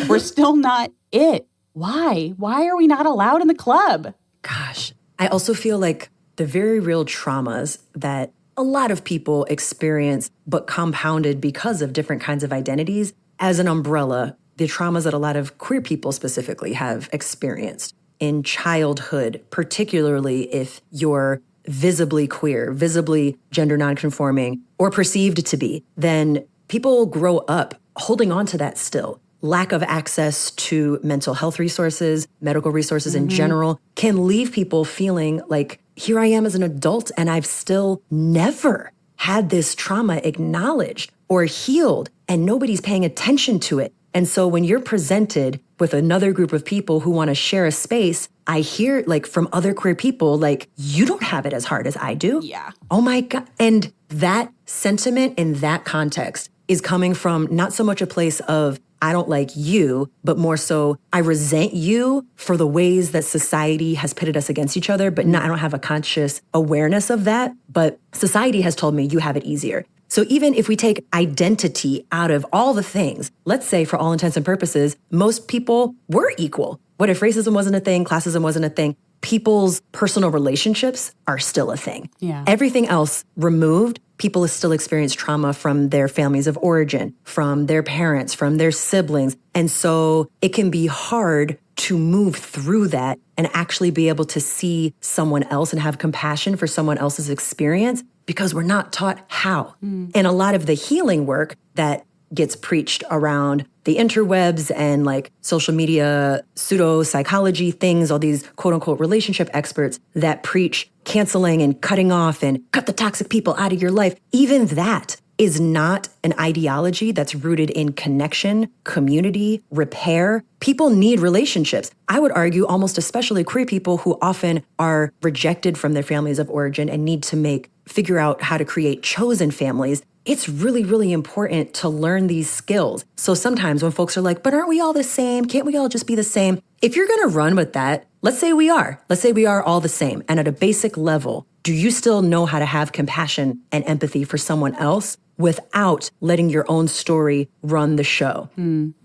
we're still not it. Why? Why are we not allowed in the club? Gosh, I also feel like the very real traumas that a lot of people experience, but compounded because of different kinds of identities, as an umbrella, the traumas that a lot of queer people specifically have experienced in childhood, particularly if you're visibly queer, visibly gender nonconforming, or perceived to be, then people grow up holding on to that still. Lack of access to mental health resources, medical resources in general, can leave people feeling like, here I am as an adult and I've still never had this trauma acknowledged or healed, and nobody's paying attention to it. And so when you're presented with another group of people who want to share a space, I hear from other queer people, you don't have it as hard as I do. Yeah. Oh my God. And that sentiment in that context is coming from not so much a place of, I don't like you, but more so, I resent you for the ways that society has pitted us against each other, but I don't have a conscious awareness of that. But society has told me you have it easier. So even if we take identity out of all the things, let's say for all intents and purposes, most people were equal. What if racism wasn't a thing, classism wasn't a thing? People's personal relationships are still a thing. Yeah. Everything else removed, people still experience trauma from their families of origin, from their parents, from their siblings. And so it can be hard to move through that and actually be able to see someone else and have compassion for someone else's experience, because we're not taught how. And a lot of the healing work that gets preached around the interwebs and social media, pseudo-psychology things, all these quote-unquote relationship experts that preach canceling and cutting off and cut the toxic people out of your life, even that is not an ideology that's rooted in connection, community, repair. People need relationships. I would argue almost especially queer people who often are rejected from their families of origin and need to figure out how to create chosen families. It's really, really important to learn these skills. So sometimes when folks are like, but aren't we all the same? Can't we all just be the same? If you're going to run with that, let's say we are. Let's say we are all the same. And at a basic level, do you still know how to have compassion and empathy for someone else without letting your own story run the show?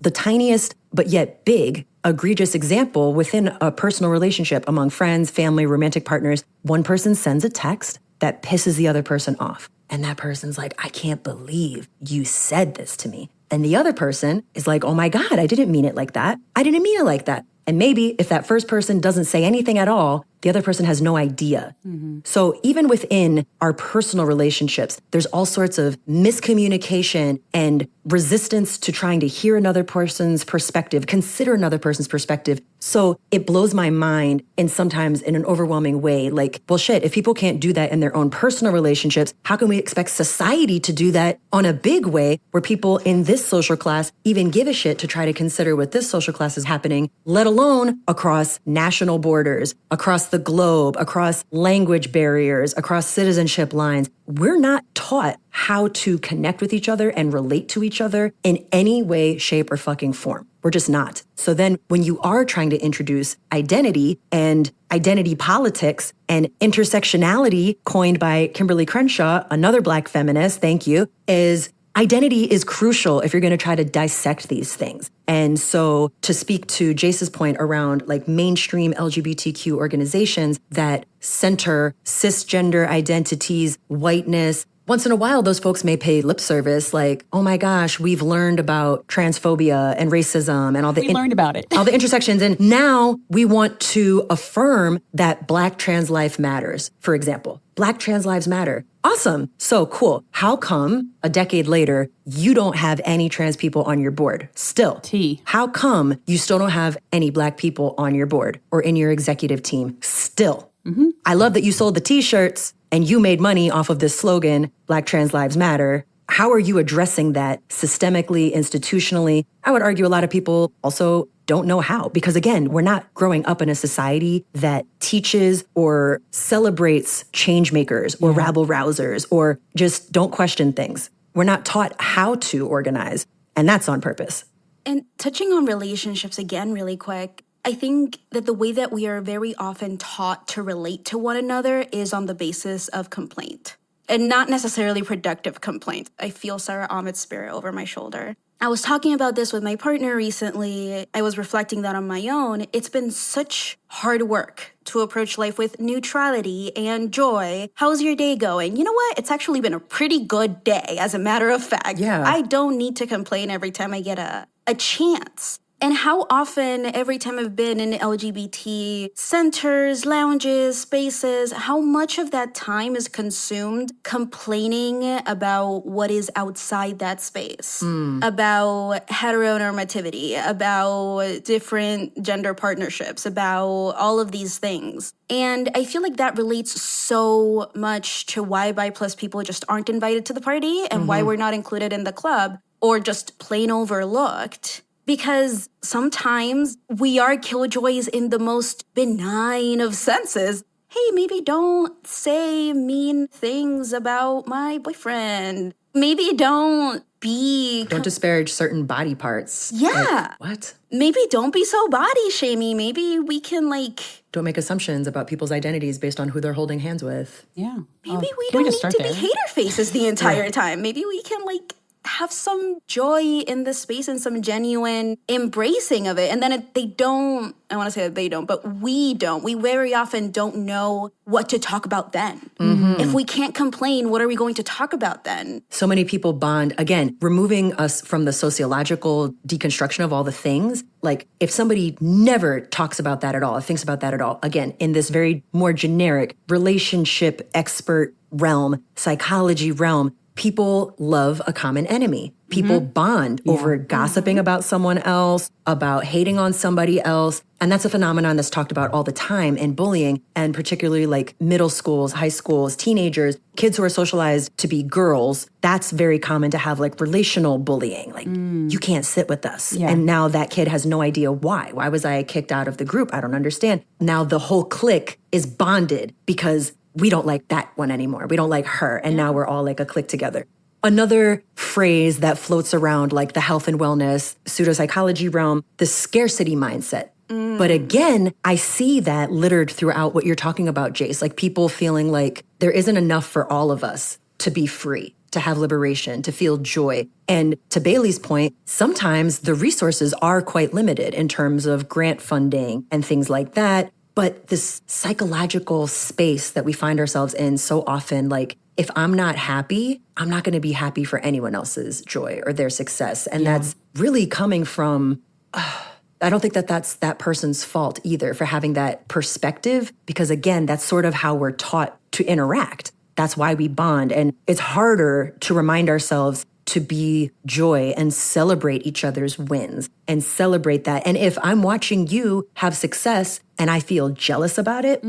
The tiniest, but yet big, egregious example within a personal relationship among friends, family, romantic partners, one person sends a text that pisses the other person off. And that person's like, I can't believe you said this to me. And the other person is like, oh my God, I didn't mean it like that. I didn't mean it like that. And maybe if that first person doesn't say anything at all, the other person has no idea. So even within our personal relationships, there's all sorts of miscommunication and resistance to trying to hear another person's perspective, consider another person's perspective. So it blows my mind, and sometimes in an overwhelming way, well, shit, if people can't do that in their own personal relationships, how can we expect society to do that on a big way where people in this social class even give a shit to try to consider what this social class is happening, let alone across national borders, across the globe, across language barriers, across citizenship lines? We're not taught how to connect with each other and relate to each other in any way, shape, or fucking form. We're just not. So then when you are trying to introduce identity and identity politics and intersectionality, coined by Kimberly Crenshaw, another Black feminist, thank you, is identity is crucial if you're going to try to dissect these things. And so to speak to Jace's point around mainstream LGBTQ organizations that center cisgender identities, whiteness, once in a while, those folks may pay lip service like, oh my gosh, we've learned about transphobia and racism and all the... We learned about it. all the intersections. And now we want to affirm that Black trans life matters, for example. Black trans lives matter. Awesome. So cool. How come a decade later, you don't have any trans people on your board still? How come you still don't have any Black people on your board or in your executive team still? I love that you sold the t-shirts and you made money off of this slogan, Black trans lives matter. How are you addressing that systemically, institutionally? I would argue a lot of people also don't know how, because again, we're not growing up in a society that teaches or celebrates change makers or rabble rousers or just don't question things. We're not taught how to organize, and that's on purpose. And touching on relationships again really quick, I think that the way that we are very often taught to relate to one another is on the basis of complaint. And not necessarily productive complaint. I feel Sarah Ahmed's spirit over my shoulder. I was talking about this with my partner recently. I was reflecting that on my own. It's been such hard work to approach life with neutrality and joy. How's your day going? You know what? It's actually been a pretty good day, as a matter of fact. Yeah. I don't need to complain every time I get a chance. And how often, every time I've been in LGBT centers, lounges, spaces, how much of that time is consumed complaining about what is outside that space, about heteronormativity, about different gender partnerships, about all of these things. And I feel like that relates so much to why bi+ people just aren't invited to the party and why we're not included in the club or just plain overlooked. Because sometimes we are killjoys in the most benign of senses. Hey, maybe don't say mean things about my boyfriend. Maybe don't disparage certain body parts. Yeah. Like, what? Maybe don't be so body shamey. Maybe we can don't make assumptions about people's identities based on who they're holding hands with. Yeah. Maybe we don't need to be hater faces the entire time. Maybe we can have some joy in the space and some genuine embracing of it. And then I want to say that they don't, but we don't. We very often don't know what to talk about then. If we can't complain, what are we going to talk about then? So many people bond, again, removing us from the sociological deconstruction of all the things. Like if somebody never talks about that at all, or thinks about that at all, again, in this very more generic relationship expert realm, psychology realm, people love a common enemy. People bond over gossiping about someone else, about hating on somebody else. And that's a phenomenon that's talked about all the time in bullying, and particularly like middle schools, high schools, teenagers, kids who are socialized to be girls. That's very common to have relational bullying. You can't sit with us. Yeah. And now that kid has no idea why. Why was I kicked out of the group? I don't understand. Now the whole clique is bonded because we don't like that one anymore. We don't like her. And now we're all like a clique together. Another phrase that floats around the health and wellness, pseudopsychology realm, the scarcity mindset. But again, I see that littered throughout what you're talking about, Jace. People feeling like there isn't enough for all of us to be free, to have liberation, to feel joy. And to Bailey's point, sometimes the resources are quite limited in terms of grant funding and things like that. But this psychological space that we find ourselves in so often, if I'm not happy, I'm not going to be happy for anyone else's joy or their success. And that's really coming from, I don't think that that's that person's fault either for having that perspective, because again, that's sort of how we're taught to interact. That's why we bond. And it's harder to remind ourselves to be joy and celebrate each other's wins and celebrate that. And if I'm watching you have success and I feel jealous about it,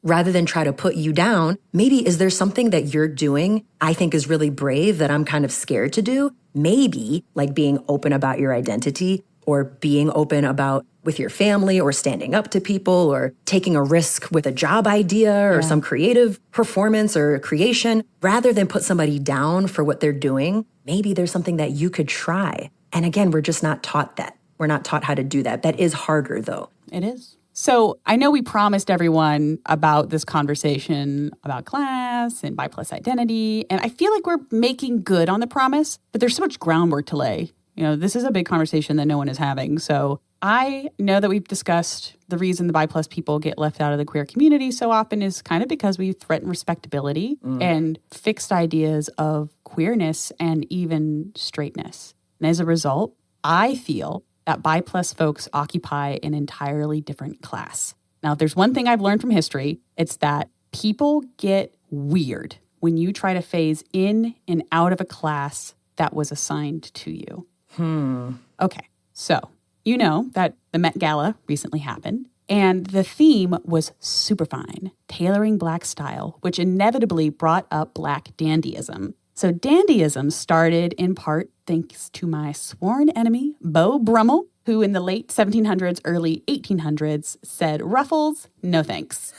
rather than try to put you down, maybe is there something that you're doing I think is really brave that I'm kind of scared to do? Maybe being open about your identity, or being open about with your family, or standing up to people, or taking a risk with a job idea or some creative performance or creation, rather than put somebody down for what they're doing. Maybe there's something that you could try. And again, we're just not taught that. We're not taught how to do that. That is harder, though. It is. So I know we promised everyone about this conversation about class and bi+ identity, and I feel like we're making good on the promise, but there's so much groundwork to lay. This is a big conversation that no one is having. So I know that we've discussed the reason the bi plus people get left out of the queer community so often is kind of because we threaten respectability and fixed ideas of queerness and even straightness. And as a result, I feel that bi plus folks occupy an entirely different class. Now, if there's one thing I've learned from history, it's that people get weird when you try to phase in and out of a class that was assigned to you. Okay, so you know that the Met Gala recently happened, and the theme was super fine, tailoring Black style, which inevitably brought up Black dandyism. So dandyism started in part thanks to my sworn enemy, Beau Brummel, who in the late 1700s, early 1800s said, ruffles, no thanks.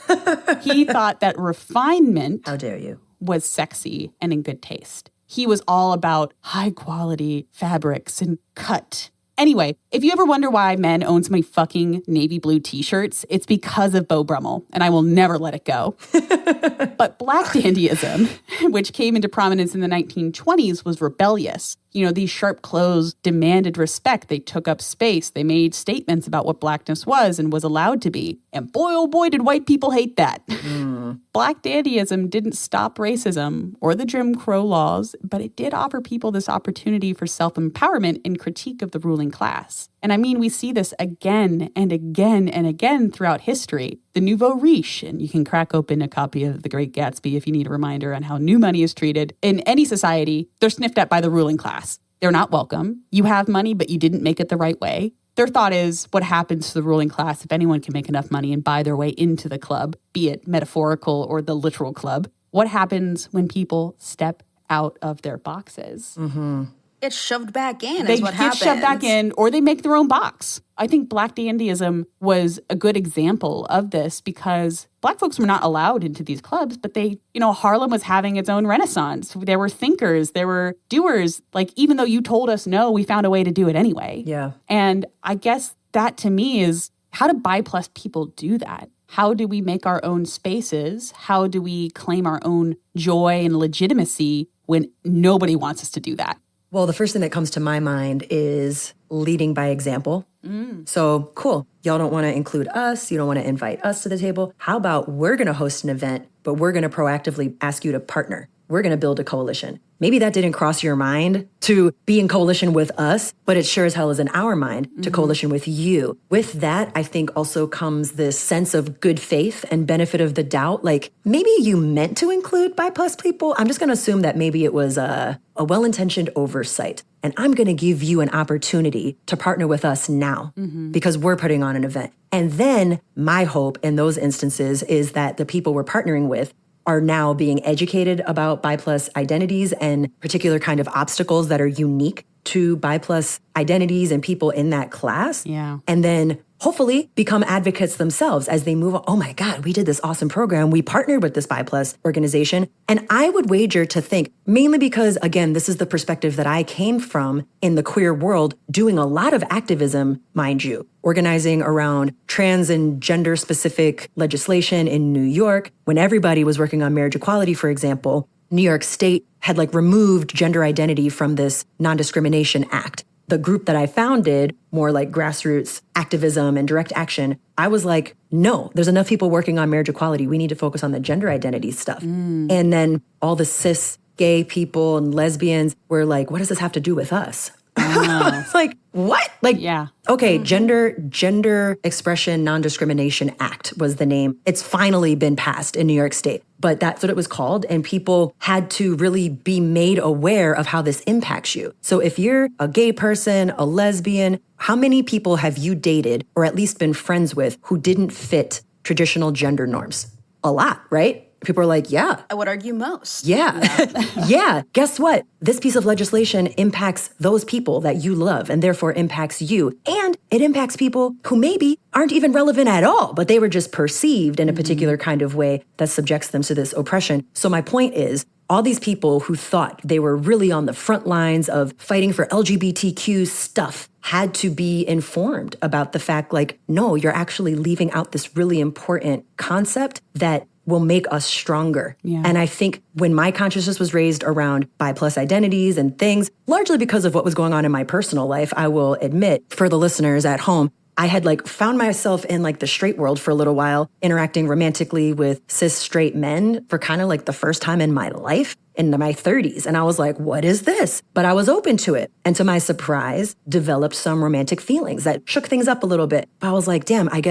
He thought that refinement How dare you? was sexy and in good taste. He was all about high quality fabrics and cut. Anyway, if you ever wonder why men own so many fucking navy blue t-shirts, it's because of Beau Brummel, and I will never let it go. But Black dandyism, which came into prominence in the 1920s, was rebellious. You know, these sharp clothes demanded respect. They took up space. They made statements about what Blackness was and was allowed to be. And boy, oh boy, did white people hate that. Black dandyism didn't stop racism or the Jim Crow laws, but it did offer people this opportunity for self-empowerment and critique of the ruling class. And I mean, we see this again and again and again throughout history. The nouveau riche, and you can crack open a copy of The Great Gatsby if you need a reminder on how new money is treated. In any society, they're sniffed at by the ruling class. They're not welcome. You have money, but you didn't make it the right way. Their thought is, what happens to the ruling class if anyone can make enough money and buy their way into the club, be it metaphorical or the literal club? What happens when people step out of their boxes? It's shoved back in They is what get happens. shoved back in, or they make their own box. I think Black dandyism was a good example of this because Black folks were not allowed into these clubs, but Harlem was having its own renaissance. There were thinkers, there were doers. Like, even though you told us no, we found a way to do it anyway. Yeah. And I guess that to me is, how do bi plus people do that? How do we make our own spaces? How do we claim our own joy and legitimacy when nobody wants us to do that? Well, the first thing that comes to my mind is leading by example. So, cool. Y'all don't want to include us. You don't want to invite us to the table. How about we're going to host an event, but we're going to proactively ask you to partner. We're going to build a coalition. Maybe that didn't cross your mind to be in coalition with us, but it sure as hell is in our mind to coalition with you. With that, I think also comes this sense of good faith and benefit of the doubt. Like, maybe you meant to include bi plus people. I'm just going to assume that maybe it was a well-intentioned oversight. And I'm going to give you an opportunity to partner with us now because we're putting on an event. And then my hope in those instances is that the people we're partnering with are now being educated about bi plus identities and particular kind of obstacles that are unique to bi plus identities and people in that class. Yeah. And then hopefully become advocates themselves as they move on. Oh my God, we did this awesome program. We partnered with this bi plus organization. And I would wager to think, mainly because, again, this is the perspective that I came from in the queer world, doing a lot of activism, mind you, organizing around trans and gender specific legislation in New York. When everybody was working on marriage equality, for example, New York State had removed gender identity from this non-discrimination act. The group that I founded, more like grassroots activism and direct action, I was like, no, there's enough people working on marriage equality. We need to focus on the gender identity stuff. And then all the cis gay people and lesbians were like, what does this have to do with us? It's like, what? Yeah. Okay, Gender Expression Non-Discrimination Act was the name. It's finally been passed in New York State, but that's what it was called. And people had to really be made aware of how this impacts you. So if you're a gay person, a lesbian, how many people have you dated or at least been friends with who didn't fit traditional gender norms? A lot, right? People are like, yeah. I would argue most. Yeah. Yeah. Guess what? This piece of legislation impacts those people that you love and therefore impacts you. And it impacts people who maybe aren't even relevant at all, but they were just perceived in a particular kind of way that subjects them to this oppression. So my point is, all these people who thought they were really on the front lines of fighting for LGBTQ stuff had to be informed about the fact, no, you're actually leaving out this really important concept that will make us stronger. Yeah. And I think when my consciousness was raised around bi plus identities and things, largely because of what was going on in my personal life, I will admit, for the listeners at home, I had like found myself in like the straight world for a little while, interacting romantically with cis straight men for kind of like the first time in my life in my 30s. And I was like, what is this? But I was open to it. And to my surprise, developed some romantic feelings that shook things up a little bit. But I was like, damn, I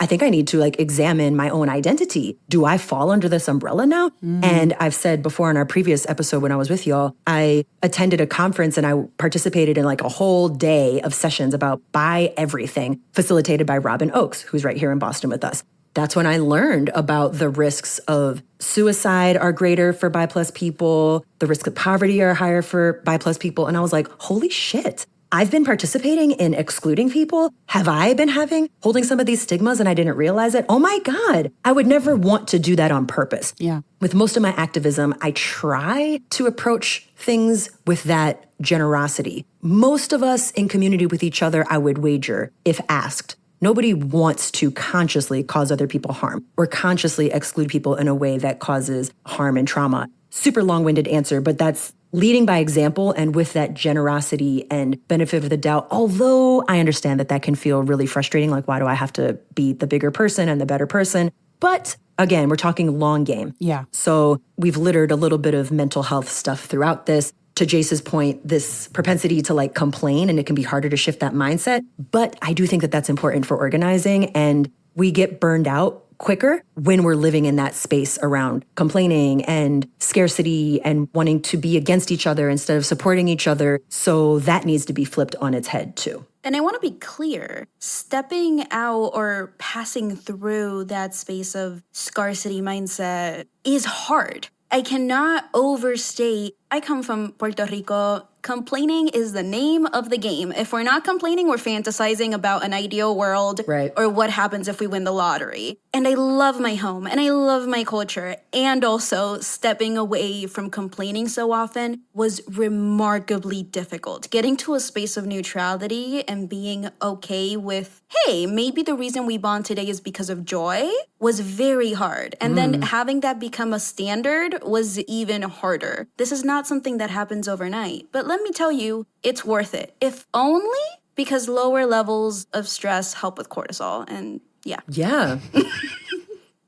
think I need to like examine my own identity. Do I fall under this umbrella now? And I've said before in our previous episode when I was with y'all, I attended a conference and I participated in like a whole day of sessions about bi everything facilitated by Robin Oakes, who's right here in Boston with us. That's when I learned about the risks of suicide are greater for bi plus people. The risks of poverty are higher for bi plus people. And I was like, holy shit. I've been participating in excluding people. Have I been holding some of these stigmas and I didn't realize it? Oh my God. I would never want to do that on purpose. Yeah. With most of my activism, I try to approach things with that generosity. Most of us in community with each other, I would wager, if asked, nobody wants to consciously cause other people harm or consciously exclude people in a way that causes harm and trauma. Super long-winded answer, but that's leading by example and with that generosity and benefit of the doubt. Although I understand that can feel really frustrating. Like, why do I have to be the bigger person and the better person? But again, we're talking long game. Yeah. So we've littered a little bit of mental health stuff throughout this. To Jace's point, this propensity to like complain, and it can be harder to shift that mindset. But I do think that that's important for organizing, and we get burned out quicker when we're living in that space around complaining and scarcity and wanting to be against each other instead of supporting each other. So that needs to be flipped on its head too. And I want to be clear, stepping out or passing through that space of scarcity mindset is hard. I cannot overstate. I come from Puerto Rico. Complaining is the name of the game. If we're not complaining, we're fantasizing about an ideal world, right, or what happens if we win the lottery. And I love my home and I love my culture. And also stepping away from complaining so often was remarkably difficult. Getting to a space of neutrality and being okay with, hey, maybe the reason we bond today is because of joy was very hard. And then having that become a standard was even harder. This is not something that happens overnight. But let me tell you, it's worth it. If only because lower levels of stress help with cortisol. And yeah. Yeah.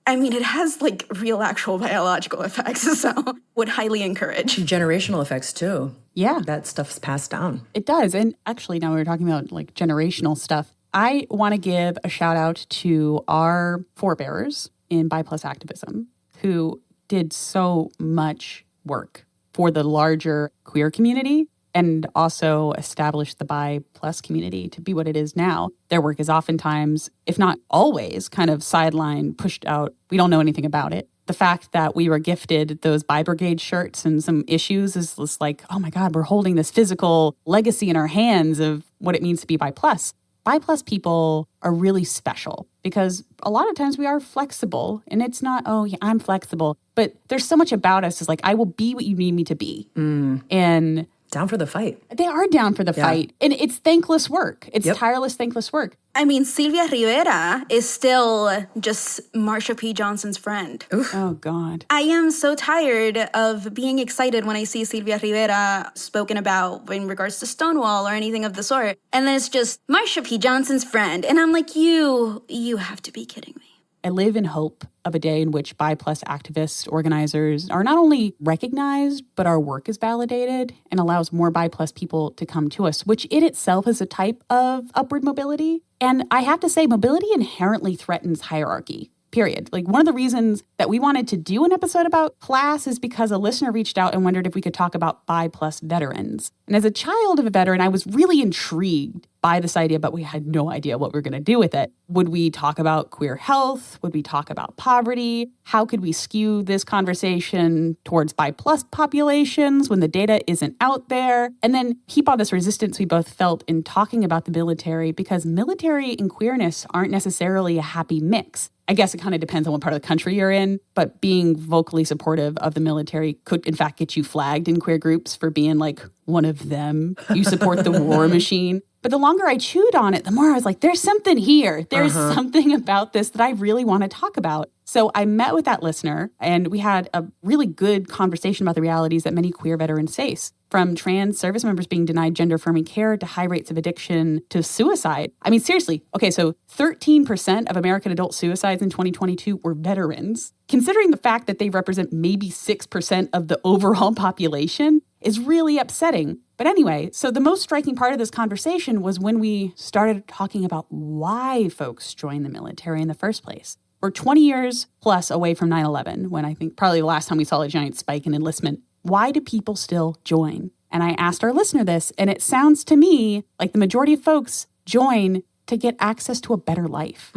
I mean, it has like real actual biological effects, so would highly encourage. Generational effects too. Yeah. That stuff's passed down. It does. And actually, now we're talking about like generational stuff. I want to give a shout out to our forebearers in Bi Plus activism who did so much work for the larger queer community and also established the Bi Plus community to be what it is now. Their work is oftentimes, if not always, kind of sidelined, pushed out. We don't know anything about it. The fact that we were gifted those Bi Brigade shirts and some issues is just like, oh my God, we're holding this physical legacy in our hands of what it means to be Bi Plus. Bi Plus people are really special because a lot of times we are flexible, and it's not, oh, yeah, I'm flexible. But there's so much about us is like, I will be what you need me to be. And down for the fight. They are down for the fight. And it's thankless work. It's tireless, thankless work. I mean, Sylvia Rivera is still just Marsha P. Johnson's friend. Oof. Oh, God. I am so tired of being excited when I see Sylvia Rivera spoken about in regards to Stonewall or anything of the sort. And then it's just Marsha P. Johnson's friend. And I'm like, you have to be kidding me. I live in hope of a day in which Bi Plus activists, organizers are not only recognized, but our work is validated and allows more Bi Plus people to come to us, which in itself is a type of upward mobility. And I have to say, mobility inherently threatens hierarchy. Period. Like, one of the reasons that we wanted to do an episode about class is because a listener reached out and wondered if we could talk about Bi Plus veterans. And as a child of a veteran, I was really intrigued by this idea, but we had no idea what we were going to do with it. Would we talk about queer health? Would we talk about poverty? How could we skew this conversation towards Bi Plus populations when the data isn't out there? And then keep all this resistance we both felt in talking about the military, because military and queerness aren't necessarily a happy mix. I guess it kind of depends on what part of the country you're in, but being vocally supportive of the military could, in fact, get you flagged in queer groups for being like one of them. You support the war machine. But the longer I chewed on it, the more I was like, there's something here. There's something about this that I really want to talk about. So I met with that listener, and we had a really good conversation about the realities that many queer veterans face, from trans service members being denied gender-affirming care to high rates of addiction to suicide. I mean, seriously. Okay, so 13% of American adult suicides in 2022 were veterans. Considering the fact that they represent maybe 6% of the overall population is really upsetting. But anyway, so the most striking part of this conversation was when we started talking about why folks join the military in the first place. We're 20 years plus away from 9/11, when I think probably the last time we saw a giant spike in enlistment. Why do people still join? And I asked our listener this, and it sounds to me like the majority of folks join to get access to a better life.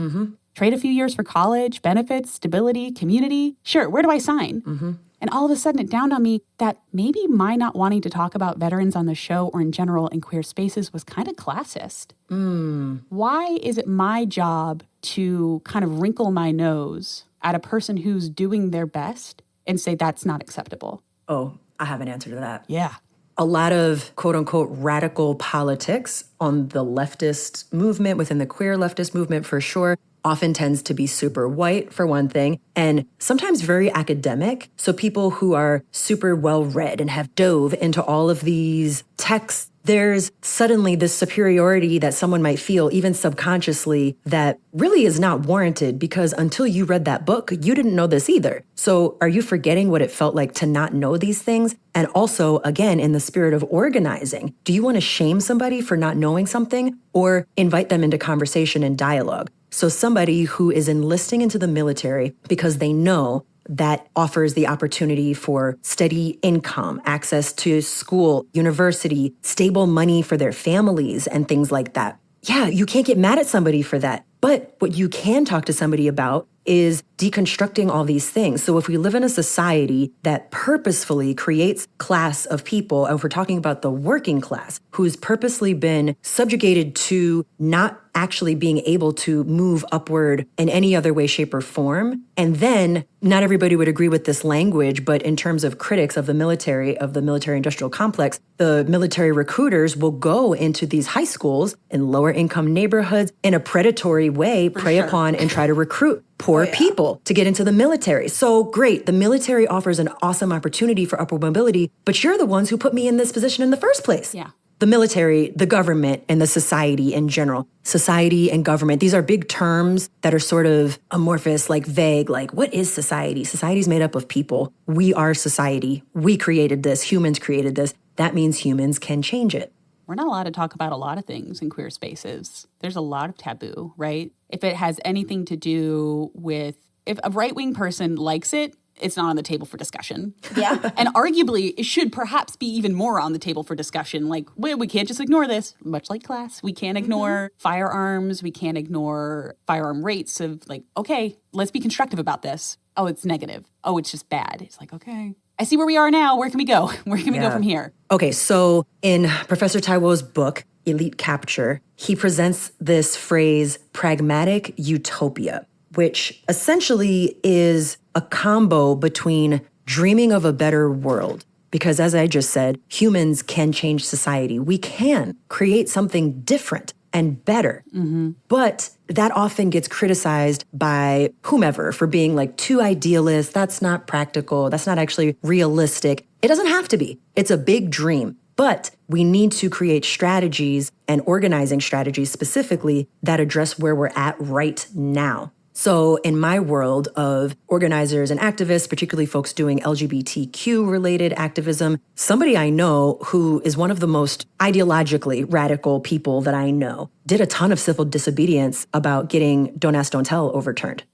Trade a few years for college, benefits, stability, community. Sure, where do I sign? And all of a sudden it dawned on me that maybe my not wanting to talk about veterans on the show or in general in queer spaces was kind of classist. Why is it my job to kind of wrinkle my nose at a person who's doing their best and say that's not acceptable? Oh, I have an answer to that. Yeah. A lot of quote unquote radical politics on the leftist movement, within the queer leftist movement for sure, often tends to be super white, for one thing, and sometimes very academic. So people who are super well read and have dove into all of these texts, there's suddenly this superiority that someone might feel, even subconsciously, that really is not warranted, because until you read that book, you didn't know this either. So are you forgetting what it felt like to not know these things? And also, again, in the spirit of organizing, do you want to shame somebody for not knowing something, or invite them into conversation and dialogue? So somebody who is enlisting into the military because they know that offers the opportunity for steady income, access to school, university, stable money for their families, and things like that. Yeah, you can't get mad at somebody for that. But what you can talk to somebody about is deconstructing all these things. So if we live in a society that purposefully creates class of people, and if we're talking about the working class, who's purposely been subjugated to not actually being able to move upward in any other way, shape, or form. And then not everybody would agree with this language, but in terms of critics of the military industrial complex, the military recruiters will go into these high schools in lower income neighborhoods in a predatory way, prey upon and try to recruit poor people to get into the military. So great, the military offers an awesome opportunity for upward mobility, but you're the ones who put me in this position in the first place. Yeah. The military, the government, and the society in general. Society and government, these are big terms that are sort of amorphous, like vague, like what is society? Society is made up of people. We are society. We created this. Humans created this. That means humans can change it. We're not allowed to talk about a lot of things in queer spaces. There's a lot of taboo, right? If it has anything to do with, if a right-wing person likes it, it's not on the table for discussion. Yeah. And arguably, it should perhaps be even more on the table for discussion. Like, we can't just ignore this, much like class. We can't ignore firearms. We can't ignore firearm rates of like, okay, let's be constructive about this. Oh, it's negative. Oh, it's just bad. It's like, okay, I see where we are now. Where can we go? Where can we go from here? Okay, so in Professor Táíwò's book, Elite Capture, he presents this phrase, pragmatic utopia, which essentially is a combo between dreaming of a better world. Because as I just said, humans can change society. We can create something different and better. But that often gets criticized by whomever for being like too idealist. That's not practical. That's not actually realistic. It doesn't have to be. It's a big dream. But we need to create strategies and organizing strategies specifically that address where we're at right now. So in my world of organizers and activists, particularly folks doing LGBTQ-related activism, somebody I know who is one of the most ideologically radical people that I know did a ton of civil disobedience about getting Don't Ask, Don't Tell overturned.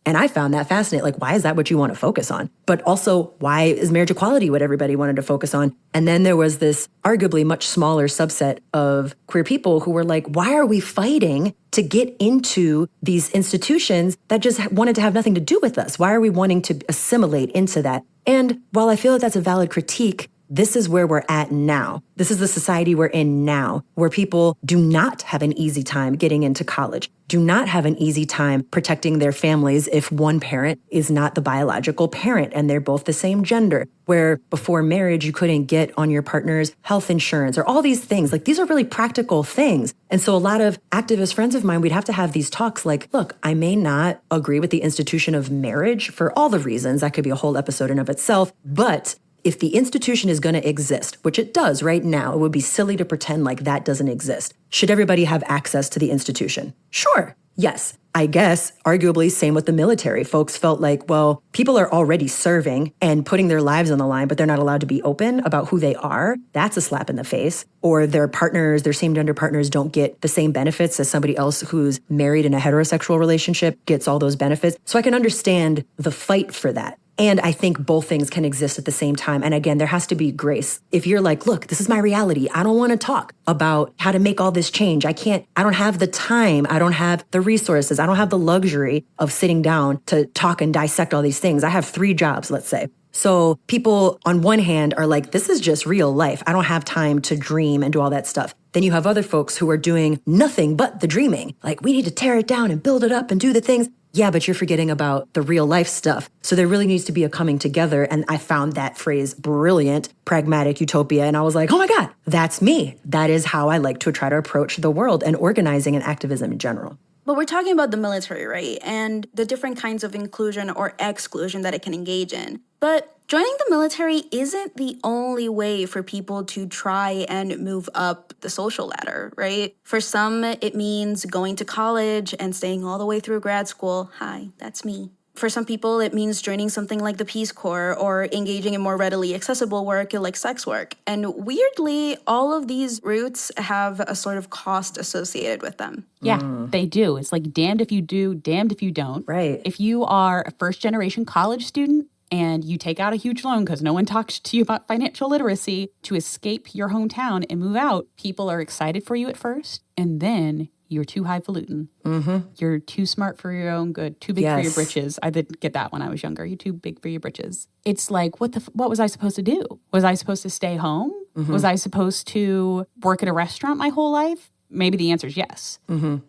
And I found that fascinating. Like, why is that what you want to focus on? But also, why is marriage equality what everybody wanted to focus on? And then there was this arguably much smaller subset of queer people who were like, why are we fighting to get into these institutions that just wanted to have nothing to do with us? Why are we wanting to assimilate into that? And while I feel that that's a valid critique, this is where we're at now. This is the society we're in now, where people do not have an easy time getting into college, do not have an easy time protecting their families if one parent is not the biological parent and they're both the same gender, where before marriage you couldn't get on your partner's health insurance or all these things. Like, these are really practical things. And so a lot of activist friends of mine, we'd have to have these talks like, look, I may not agree with the institution of marriage for all the reasons. That could be a whole episode in of itself. But if the institution is going to exist, which it does right now, it would be silly to pretend like that doesn't exist. Should everybody have access to the institution? Sure. Yes. I guess, arguably, same with the military. Folks felt like, well, people are already serving and putting their lives on the line, but they're not allowed to be open about who they are. That's a slap in the face. Or their partners, their same-gender partners don't get the same benefits as somebody else who's married in a heterosexual relationship gets all those benefits. So I can understand the fight for that. And I think both things can exist at the same time. And again, there has to be grace. If you're like, look, this is my reality. I don't want to talk about how to make all this change. I don't have the time. I don't have the resources. I don't have the luxury of sitting down to talk and dissect all these things. I have 3 jobs, let's say. So people on one hand are like, this is just real life. I don't have time to dream and do all that stuff. Then you have other folks who are doing nothing but the dreaming. Like, we need to tear it down and build it up and do the things. Yeah, but you're forgetting about the real life stuff. So there really needs to be a coming together. And I found that phrase brilliant, pragmatic utopia. And I was like, oh my God, that's me. That is how I like to try to approach the world and organizing and activism in general. But we're talking about the military, right? And the different kinds of inclusion or exclusion that it can engage in. But joining the military isn't the only way for people to try and move up the social ladder, right? For some, it means going to college and staying all the way through grad school. Hi, that's me. For some people, it means joining something like the Peace Corps or engaging in more readily accessible work like sex work. And weirdly, all of these routes have a sort of cost associated with them. Yeah, they do. It's like damned if you do, damned if you don't. Right. If you are a first-generation college student and you take out a huge loan because no one talks to you about financial literacy to escape your hometown and move out, people are excited for you at first, and then you're too highfalutin. You're too smart for your own good, too big for your britches. I didn't get that when I was younger. You're too big for your britches. It's like, what was I supposed to do? Was I supposed to stay home? Was I supposed to work at a restaurant my whole life? Maybe the answer is yes.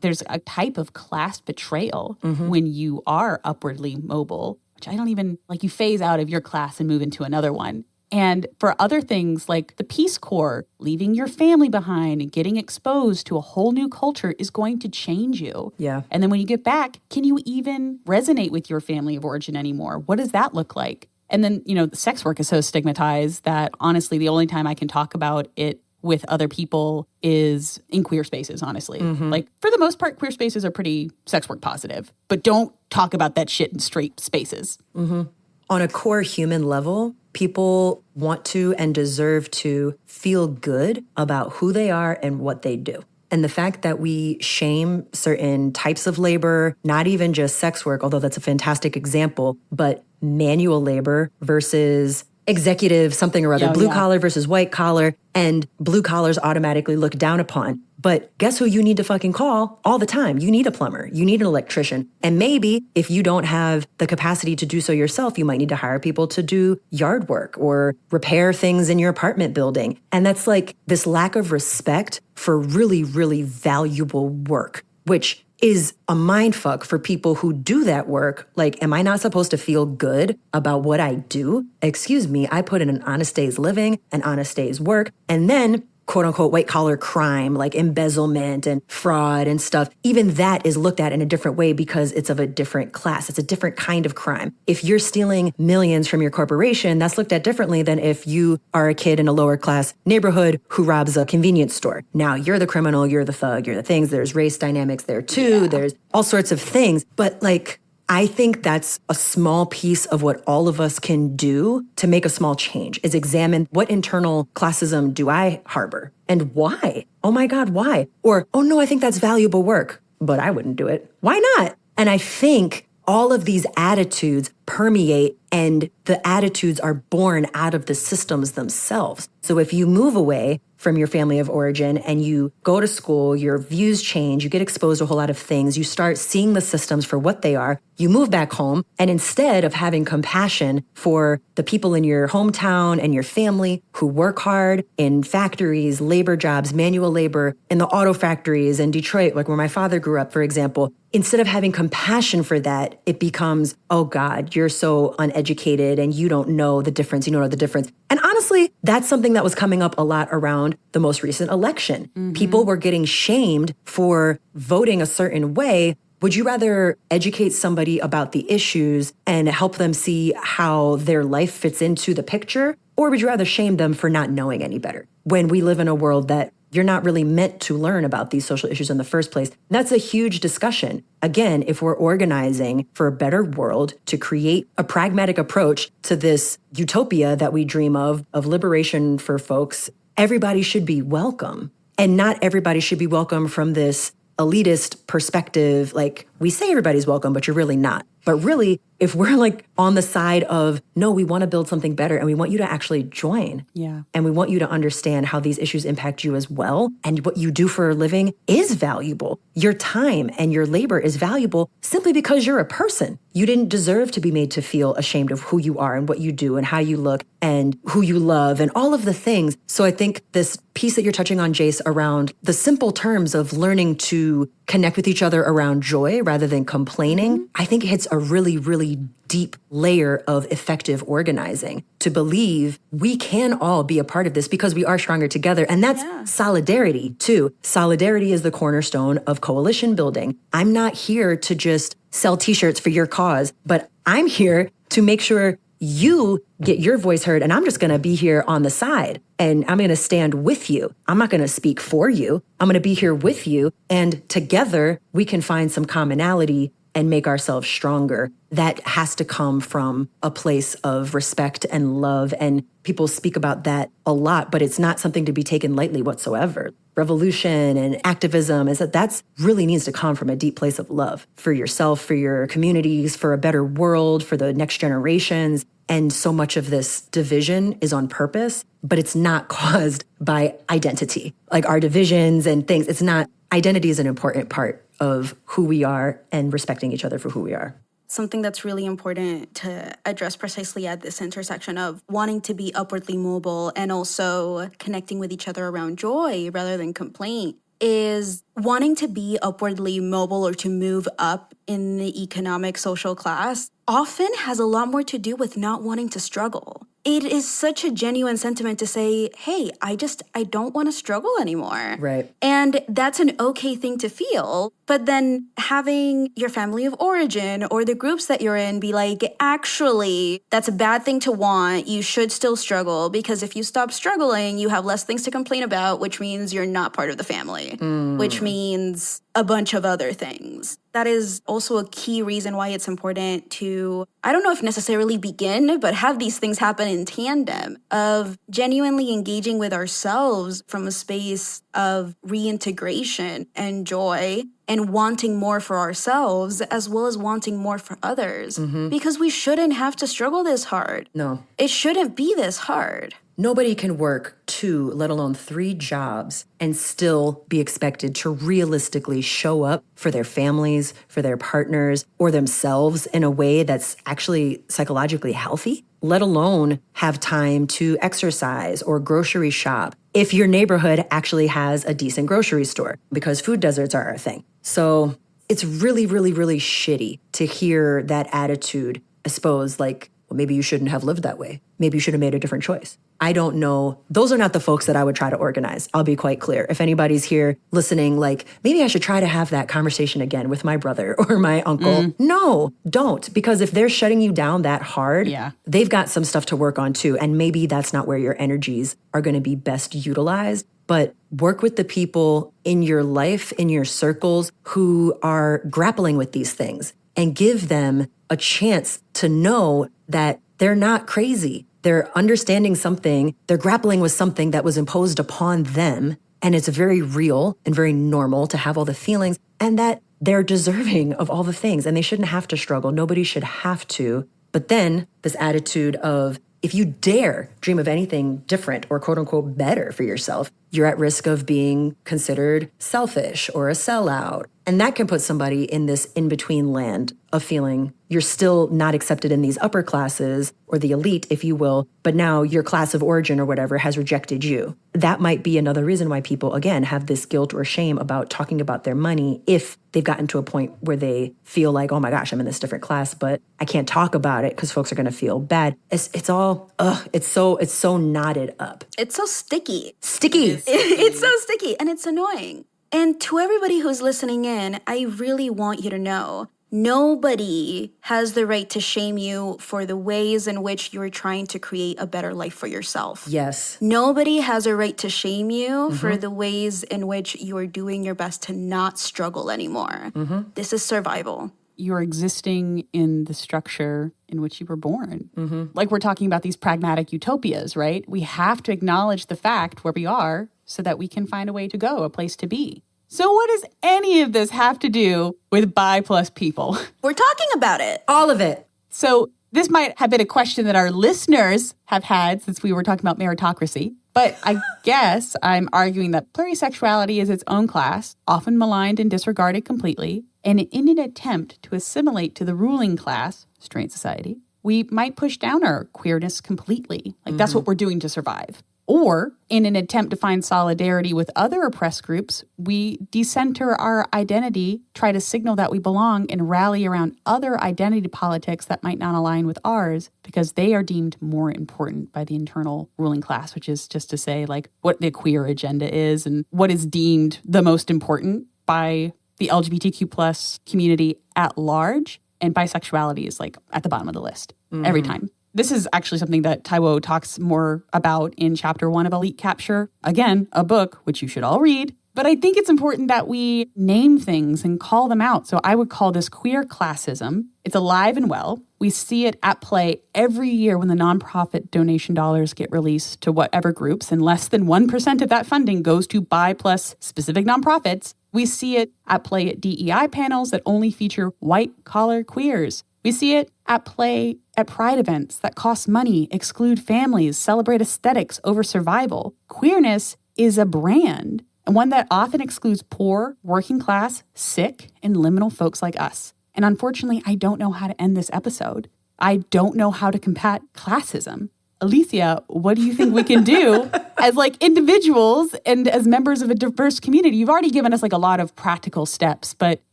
There's a type of class betrayal when you are upwardly mobile, which I don't even, like, you phase out of your class and move into another one. And for other things like the Peace Corps, leaving your family behind and getting exposed to a whole new culture is going to change you. Yeah. And then when you get back, can you even resonate with your family of origin anymore? What does that look like? And then, the sex work is so stigmatized that honestly, the only time I can talk about it with other people is in queer spaces, honestly. Like, for the most part, queer spaces are pretty sex work positive, but don't talk about that shit in straight spaces. On a core human level, people want to and deserve to feel good about who they are and what they do. And the fact that we shame certain types of labor, not even just sex work, although that's a fantastic example, but manual labor versus executive something or other, blue collar versus white collar, and blue collars automatically looked down upon. But guess who you need to fucking call all the time? You need a plumber. You need an electrician. And maybe if you don't have the capacity to do so yourself, you might need to hire people to do yard work or repair things in your apartment building. And that's like this lack of respect for really, really valuable work, which is a mindfuck for people who do that work. Like, am I not supposed to feel good about what I do? Excuse me, I put in an honest day's living, an honest day's work, and then quote unquote white collar crime like embezzlement and fraud and stuff, even that is looked at in a different way because it's of a different class. It's a different kind of crime. If you're stealing millions from your corporation, that's looked at differently than if you are a kid in a lower class neighborhood who robs a convenience store. Now you're the criminal, you're the thug, you're the things. There's race dynamics there too. There's all sorts of things. But like, I think that's a small piece of what all of us can do to make a small change, is examine what internal classism do I harbor and why? Oh my God, why? Or, oh no, I think that's valuable work, but I wouldn't do it. Why not? And I think all of these attitudes permeate, and the attitudes are born out of the systems themselves. So if you move away from your family of origin and you go to school, your views change, you get exposed to a whole lot of things, you start seeing the systems for what they are, you move back home, and instead of having compassion for the people in your hometown and your family who work hard in factories, labor jobs, manual labor, in the auto factories in Detroit, like where my father grew up, for example, instead of having compassion for that, it becomes, oh God, you're so uneducated and you don't know the difference. You don't know the difference. And honestly, that's something that was coming up a lot around the most recent election. Mm-hmm. People were getting shamed for voting a certain way. Would you rather educate somebody about the issues and help them see how their life fits into the picture? Or would you rather shame them for not knowing any better? When we live in a world that you're not really meant to learn about these social issues in the first place. That's a huge discussion. Again, if we're organizing for a better world to create a pragmatic approach to this utopia that we dream of liberation for folks, everybody should be welcome. And not everybody should be welcome from this elitist perspective, like we say everybody's welcome, but you're really not. But really, if we're like on the side of, no, we want to build something better and we want you to actually join. Yeah. And we want you to understand how these issues impact you as well. And what you do for a living is valuable. Your time and your labor is valuable simply because you're a person. You didn't deserve to be made to feel ashamed of who you are and what you do and how you look and who you love and all of the things. So I think this piece that you're touching on, Jace, around the simple terms of learning to connect with each other around joy rather than complaining, I think it hits a really, really deep layer of effective organizing to believe we can all be a part of this because we are stronger together. And that's solidarity too. Solidarity is the cornerstone of coalition building. I'm not here to just sell t-shirts for your cause, but I'm here to make sure you get your voice heard, and I'm just going to be here on the side and I'm going to stand with you. I'm not going to speak for you. I'm going to be here with you, and together we can find some commonality and make ourselves stronger. That has to come from a place of respect and love, and people speak about that a lot, but it's not something to be taken lightly whatsoever. Revolution and activism is that's really needs to come from a deep place of love for yourself, for your communities, for a better world, for the next generations. And so much of this division is on purpose, but it's not caused by identity. Like our divisions and things, it's not, identity is an important part of who we are and respecting each other for who we are. Something that's really important to address precisely at this intersection of wanting to be upwardly mobile and also connecting with each other around joy rather than complaint is wanting to be upwardly mobile or to move up in the economic social class often has a lot more to do with not wanting to struggle. It is such a genuine sentiment to say, hey, I don't want to struggle anymore. Right. And that's an okay thing to feel. But then having your family of origin or the groups that you're in be like, actually, that's a bad thing to want. You should still struggle because if you stop struggling, you have less things to complain about, which means you're not part of the family, which means a bunch of other things. That is also a key reason why it's important to, I don't know if necessarily begin, but have these things happen in tandem of genuinely engaging with ourselves from a space of reintegration and joy and wanting more for ourselves as well as wanting more for others. Because we shouldn't have to struggle this hard. No. It shouldn't be this hard. Nobody can work 2, let alone 3 jobs and still be expected to realistically show up for their families, for their partners, or themselves in a way that's actually psychologically healthy, let alone have time to exercise or grocery shop if your neighborhood actually has a decent grocery store, because food deserts are a thing. So it's really, really, really shitty to hear that attitude exposed, like, well, maybe you shouldn't have lived that way. Maybe you should have made a different choice. I don't know. Those are not the folks that I would try to organize. I'll be quite clear. If anybody's here listening, like, maybe I should try to have that conversation again with my brother or my uncle. No, don't. Because if they're shutting you down that hard, they've got some stuff to work on too. And maybe that's not where your energies are going to be best utilized. But work with the people in your life, in your circles who are grappling with these things and give them a chance to know that they're not crazy. They're understanding something, they're grappling with something that was imposed upon them, and it's very real and very normal to have all the feelings, and that they're deserving of all the things, and they shouldn't have to struggle. Nobody should have to. But then this attitude of, if you dare dream of anything different or quote unquote better for yourself, you're at risk of being considered selfish or a sellout. And that can put somebody in this in-between land of feeling you're still not accepted in these upper classes or the elite, if you will, but now your class of origin or whatever has rejected you. That might be another reason why people, again, have this guilt or shame about talking about their money if they've gotten to a point where they feel like, oh my gosh, I'm in this different class, but I can't talk about it because folks are going to feel bad. It's all, it's so knotted up. It's so sticky. Sticky. It's so sticky and it's annoying. And to everybody who's listening in, I really want you to know, nobody has the right to shame you for the ways in which you're trying to create a better life for yourself. Yes. Nobody has a right to shame you for the ways in which you're doing your best to not struggle anymore. This is survival. You're existing in the structure in which you were born. Like we're talking about these pragmatic utopias, right? We have to acknowledge the fact where we are so that we can find a way to go, a place to be. So what does any of this have to do with bi plus people? We're talking about it. All of it. So this might have been a question that our listeners have had since we were talking about meritocracy. But I guess I'm arguing that plurisexuality is its own class, often maligned and disregarded completely. And in an attempt to assimilate to the ruling class, straight society, we might push down our queerness completely. Like that's what we're doing to survive. Or in an attempt to find solidarity with other oppressed groups, we decenter our identity, try to signal that we belong, and rally around other identity politics that might not align with ours because they are deemed more important by the internal ruling class, which is just to say like what the queer agenda is and what is deemed the most important by the LGBTQ plus community at large. And bisexuality is like at the bottom of the list every time. This is actually something that Táíwò talks more about in chapter 1 of Elite Capture. Again, a book which you should all read. But I think it's important that we name things and call them out. So I would call this queer classism. It's alive and well. We see it at play every year when the nonprofit donation dollars get released to whatever groups, and less than 1% of that funding goes to bi plus specific nonprofits. We see it at play at DEI panels that only feature white-collar queers. We see it at play at pride events that cost money, exclude families, celebrate aesthetics over survival. Queerness is a brand, and one that often excludes poor, working class, sick, and liminal folks like us. And unfortunately, I don't know how to end this episode. I don't know how to combat classism. Alicia, what do you think we can do as like individuals and as members of a diverse community? You've already given us like a lot of practical steps, but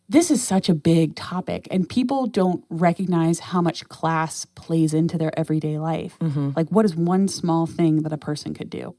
this is such a big topic and people don't recognize how much class plays into their everyday life. Like what is one small thing that a person could do?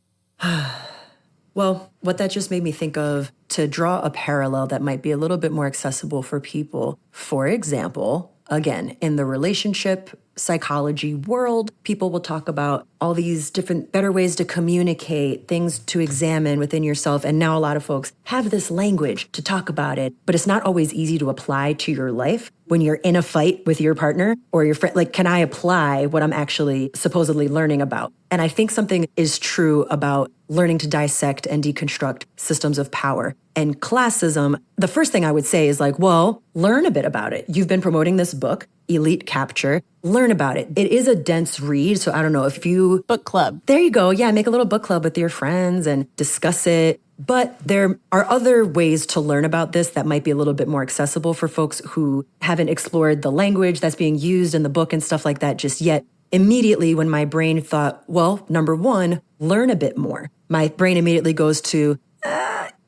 Well, what that just made me think of, to draw a parallel that might be a little bit more accessible for people. For example, again, in the relationship psychology world, people will talk about all these different better ways to communicate, things to examine within yourself. And now a lot of folks have this language to talk about it, but it's not always easy to apply to your life when you're in a fight with your partner or your friend. Like, can I apply what I'm actually supposedly learning about? And I think something is true about learning to dissect and deconstruct systems of power. And classism, the first thing I would say is like, well, learn a bit about it. You've been promoting this book, Elite Capture. Learn about it. It is a dense read, so I don't know if you... Book club. There you go. Yeah, make a little book club with your friends and discuss it. But there are other ways to learn about this that might be a little bit more accessible for folks who haven't explored the language that's being used in the book and stuff like that just yet. Immediately, when my brain thought, well, number one, learn a bit more, my brain immediately goes to,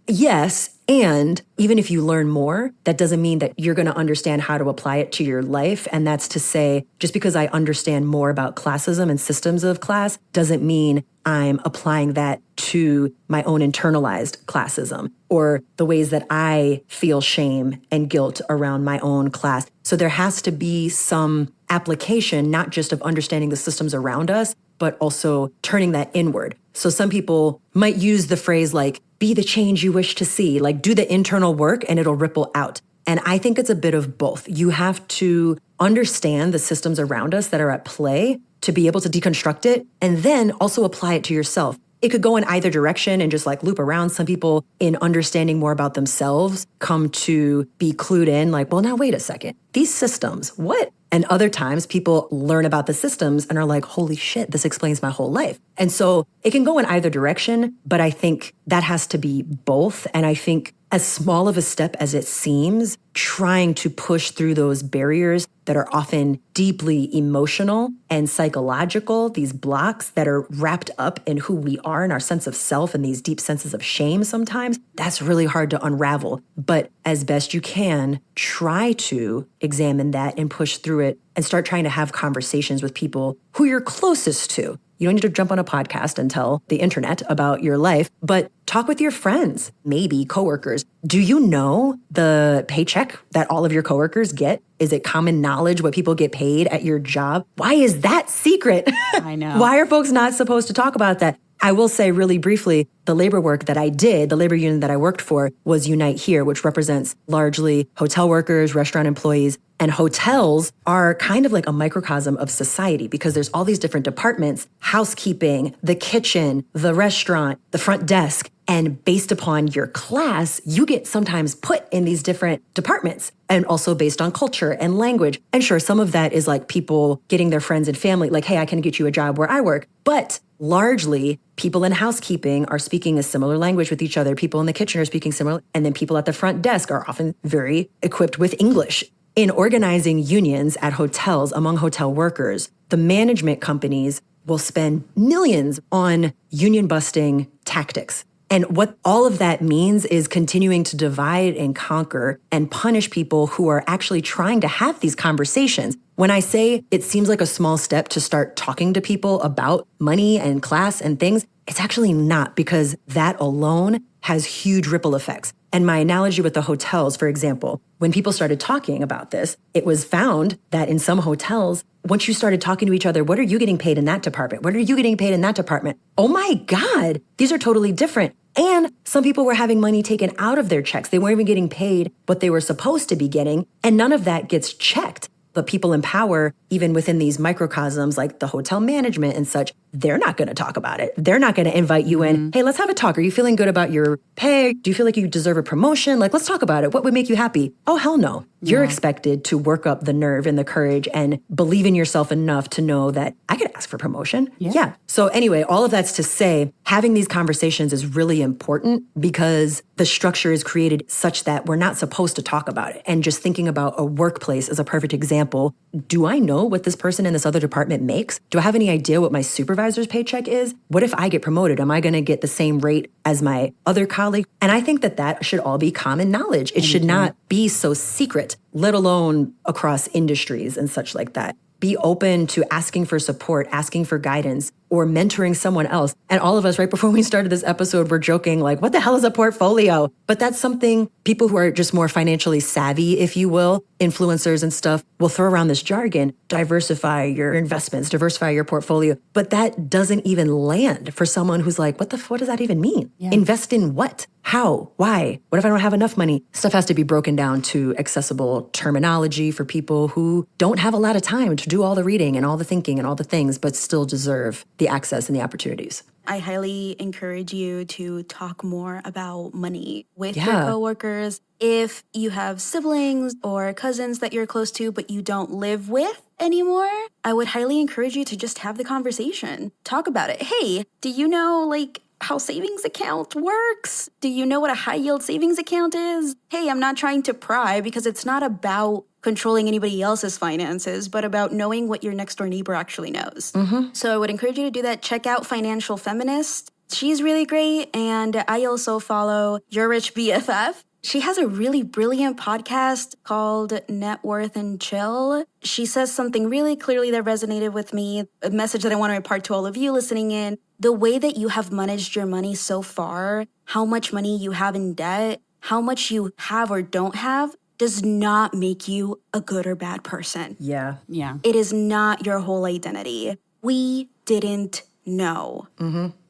yes, and even if you learn more, that doesn't mean that you're going to understand how to apply it to your life. And that's to say, just because I understand more about classism and systems of class doesn't mean I'm applying that to my own internalized classism or the ways that I feel shame and guilt around my own class. So there has to be some application, not just of understanding the systems around us, but also turning that inward. So some people might use the phrase like, be the change you wish to see, like do the internal work and it'll ripple out. And I think it's a bit of both. You have to understand the systems around us that are at play to be able to deconstruct it and then also apply it to yourself. it could go in either direction and just like loop around. Some people in understanding more about themselves come to be clued in like, well, now wait a second, these systems, what? And other times people learn about the systems and are like, holy shit, this explains my whole life. And so it can go in either direction, but I think that has to be both. And I think as small of a step as it seems, trying to push through those barriers that are often deeply emotional and psychological, these blocks that are wrapped up in who we are and our sense of self and these deep senses of shame sometimes, that's really hard to unravel. But as best you can, try to examine that and push through it and start trying to have conversations with people who you're closest to. You don't need to jump on a podcast and tell the internet about your life, but talk with your friends, maybe coworkers. Do you know the paycheck that all of your coworkers get? Is it common knowledge what people get paid at your job? Why is that secret? I know. Why are folks not supposed to talk about that? I will say really briefly, the labor work that I did, the labor union that I worked for was Unite Here, which represents largely hotel workers, restaurant employees, and hotels are kind of like a microcosm of society because there's all these different departments, housekeeping, the kitchen, the restaurant, the front desk. And based upon your class, you get sometimes put in these different departments and also based on culture and language. And sure, some of that is like people getting their friends and family, like, hey, I can get you a job where I work. But largely, people in housekeeping are speaking a similar language with each other. People in the kitchen are speaking similar. And then people at the front desk are often very equipped with English. In organizing unions at hotels among hotel workers, the management companies will spend millions on union busting tactics. And what all of that means is continuing to divide and conquer and punish people who are actually trying to have these conversations. When I say it seems like a small step to start talking to people about money and class and things, it's actually not, because that alone has huge ripple effects. And my analogy with the hotels, for example, when people started talking about this, it was found that in some hotels, once you started talking to each other, what are you getting paid in that department? What are you getting paid in that department? Oh my God, these are totally different. And some people were having money taken out of their checks. They weren't even getting paid what they were supposed to be getting. And none of that gets checked. But people in power, even within these microcosms like the hotel management and such, they're not going to talk about it. They're not going to invite you in. Hey, let's have a talk. Are you feeling good about your pay? Do you feel like you deserve a promotion? Like, let's talk about it. What would make you happy? Oh, hell no. You're expected to work up the nerve and the courage and believe in yourself enough to know that I could ask for promotion. Yeah. So anyway, all of that's to say, having these conversations is really important because the structure is created such that we're not supposed to talk about it. And just thinking about a workplace is a perfect example. Do I know what this person in this other department makes? Do I have any idea what my supervisor's paycheck is? What if I get promoted? Am I going to get the same rate as my other colleague? And I think that that should all be common knowledge. It should not be so secret, let alone across industries and such like that. Be open to asking for support, asking for guidance, or mentoring someone else. And all of us, right before we started this episode, were joking like, what the hell is a portfolio? But that's something people who are just more financially savvy, if you will, influencers and stuff, will throw around this jargon, diversify your investments, diversify your portfolio. But that doesn't even land for someone who's like, what does that even mean? Invest in what? How? Why? What if I don't have enough money? Stuff has to be broken down to accessible terminology for people who don't have a lot of time to do all the reading and all the thinking and all the things, but still deserve the access and the opportunities. I highly encourage you to talk more about money with your coworkers. If you have siblings or cousins that you're close to, but you don't live with anymore, I would highly encourage you to just have the conversation. Talk about it. Hey, do you know, how savings account works? Do you know what a high yield savings account is? Hey, I'm not trying to pry because it's not about controlling anybody else's finances, but about knowing what your next door neighbor actually knows. So I would encourage you to do that. Check out Financial Feminist. She's really great. And I also follow Your Rich BFF. She has a really brilliant podcast called Net Worth and Chill. She says something really clearly that resonated with me, a message that I want to impart to all of you listening in. The way that you have managed your money so far, how much money you have in debt, how much you have or don't have, does not make you a good or bad person. Yeah. It is not your whole identity. We didn't know.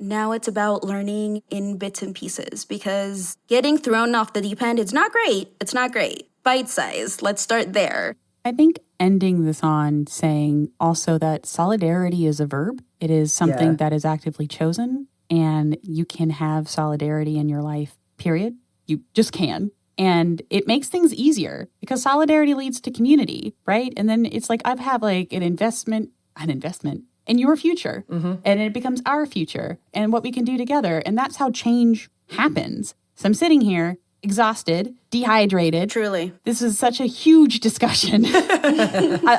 Now it's about learning in bits and pieces, because getting thrown off the deep end, it's not great. It's not great. Bite size. Let's start there. I think ending this on saying also that solidarity is a verb. It is something that is actively chosen. and you can have solidarity in your life, period. You just can. And it makes things easier because solidarity leads to community, right? And then it's like I have like an investment in your future, and it becomes our future and what we can do together. And that's how change happens. So I'm sitting here exhausted, dehydrated. Truly. This is such a huge discussion.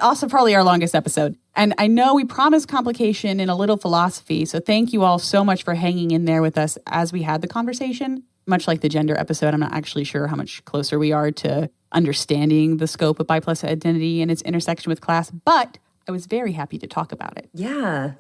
Also probably our longest episode. And I know we promised complication and a little philosophy. So thank you all so much for hanging in there with us as we had the conversation. Much like the gender episode, I'm not actually sure how much closer we are to understanding the scope of bi+ identity and its intersection with class, but I was very happy to talk about it. Yeah.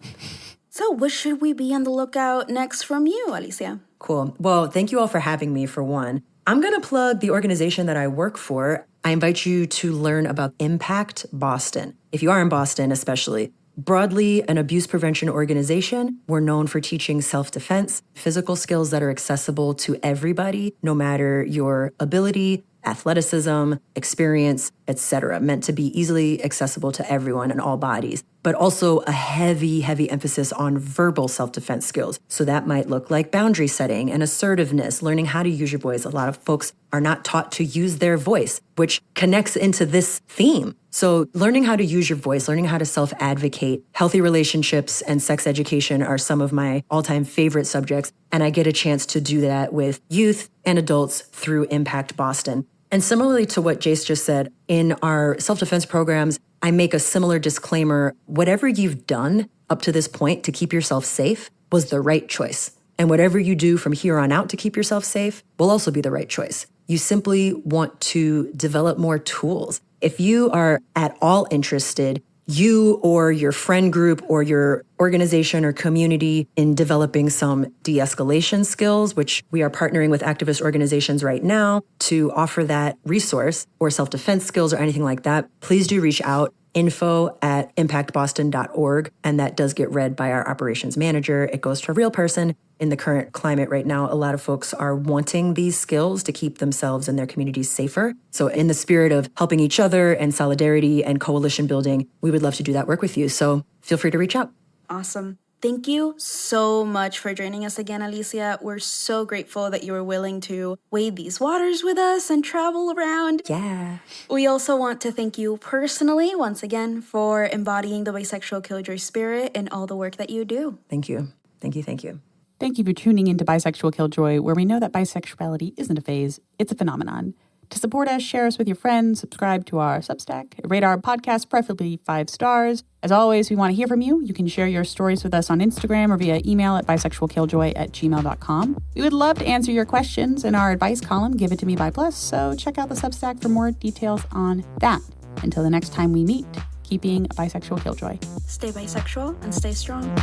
So what should we be on the lookout next from you, Alicia? Cool. Well, thank you all for having me, for one. I'm going to plug the organization that I work for. I invite you to learn about Impact Boston. If you are in Boston, especially. Broadly, an abuse prevention organization. We're known for teaching self-defense, physical skills that are accessible to everybody, no matter your ability, athleticism, experience, etc., meant to be easily accessible to everyone and all bodies, but also a heavy emphasis on verbal self-defense skills. So that might look like boundary setting and assertiveness, learning how to use your voice. A lot of folks are not taught to use their voice, which connects into this theme. So learning how to use your voice, learning how to self-advocate, healthy relationships, and sex education are some of my all-time favorite subjects. And I get a chance to do that with youth and adults through Impact Boston. And similarly to what Jace just said, in our self-defense programs, I make a similar disclaimer. Whatever you've done up to this point to keep yourself safe was the right choice. And whatever you do from here on out to keep yourself safe will also be the right choice. You simply want to develop more tools. If you are at all interested, you or your friend group or your organization or community, in developing some de-escalation skills, which we are partnering with activist organizations right now to offer that resource, or self-defense skills or anything like that, please do reach out. info@impactboston.org. And that does get read by our operations manager. It goes to a real person. In the current climate right now, a lot of folks are wanting these skills to keep themselves and their communities safer. So in the spirit of helping each other and solidarity and coalition building, we would love to do that work with you. So feel free to reach out. Awesome. Thank you so much for joining us again, Alicia. We're so grateful that you were willing to wade these waters with us and travel around. Yeah. We also want to thank you personally, once again, for embodying the Bisexual Killjoy spirit and all the work that you do. Thank you. Thank you. Thank you. Thank you for tuning into Bisexual Killjoy, where we know that bisexuality isn't a phase, it's a phenomenon. To support us, share us with your friends, subscribe to our Substack, rate our podcast, preferably 5 stars. As always, we want to hear from you. You can share your stories with us on Instagram or via email at bisexualkilljoy@gmail.com. We would love to answer your questions in our advice column, Give It To Me by Plus, so check out the Substack for more details on that. Until the next time we meet, keep being a bisexual killjoy. Stay bisexual and stay strong.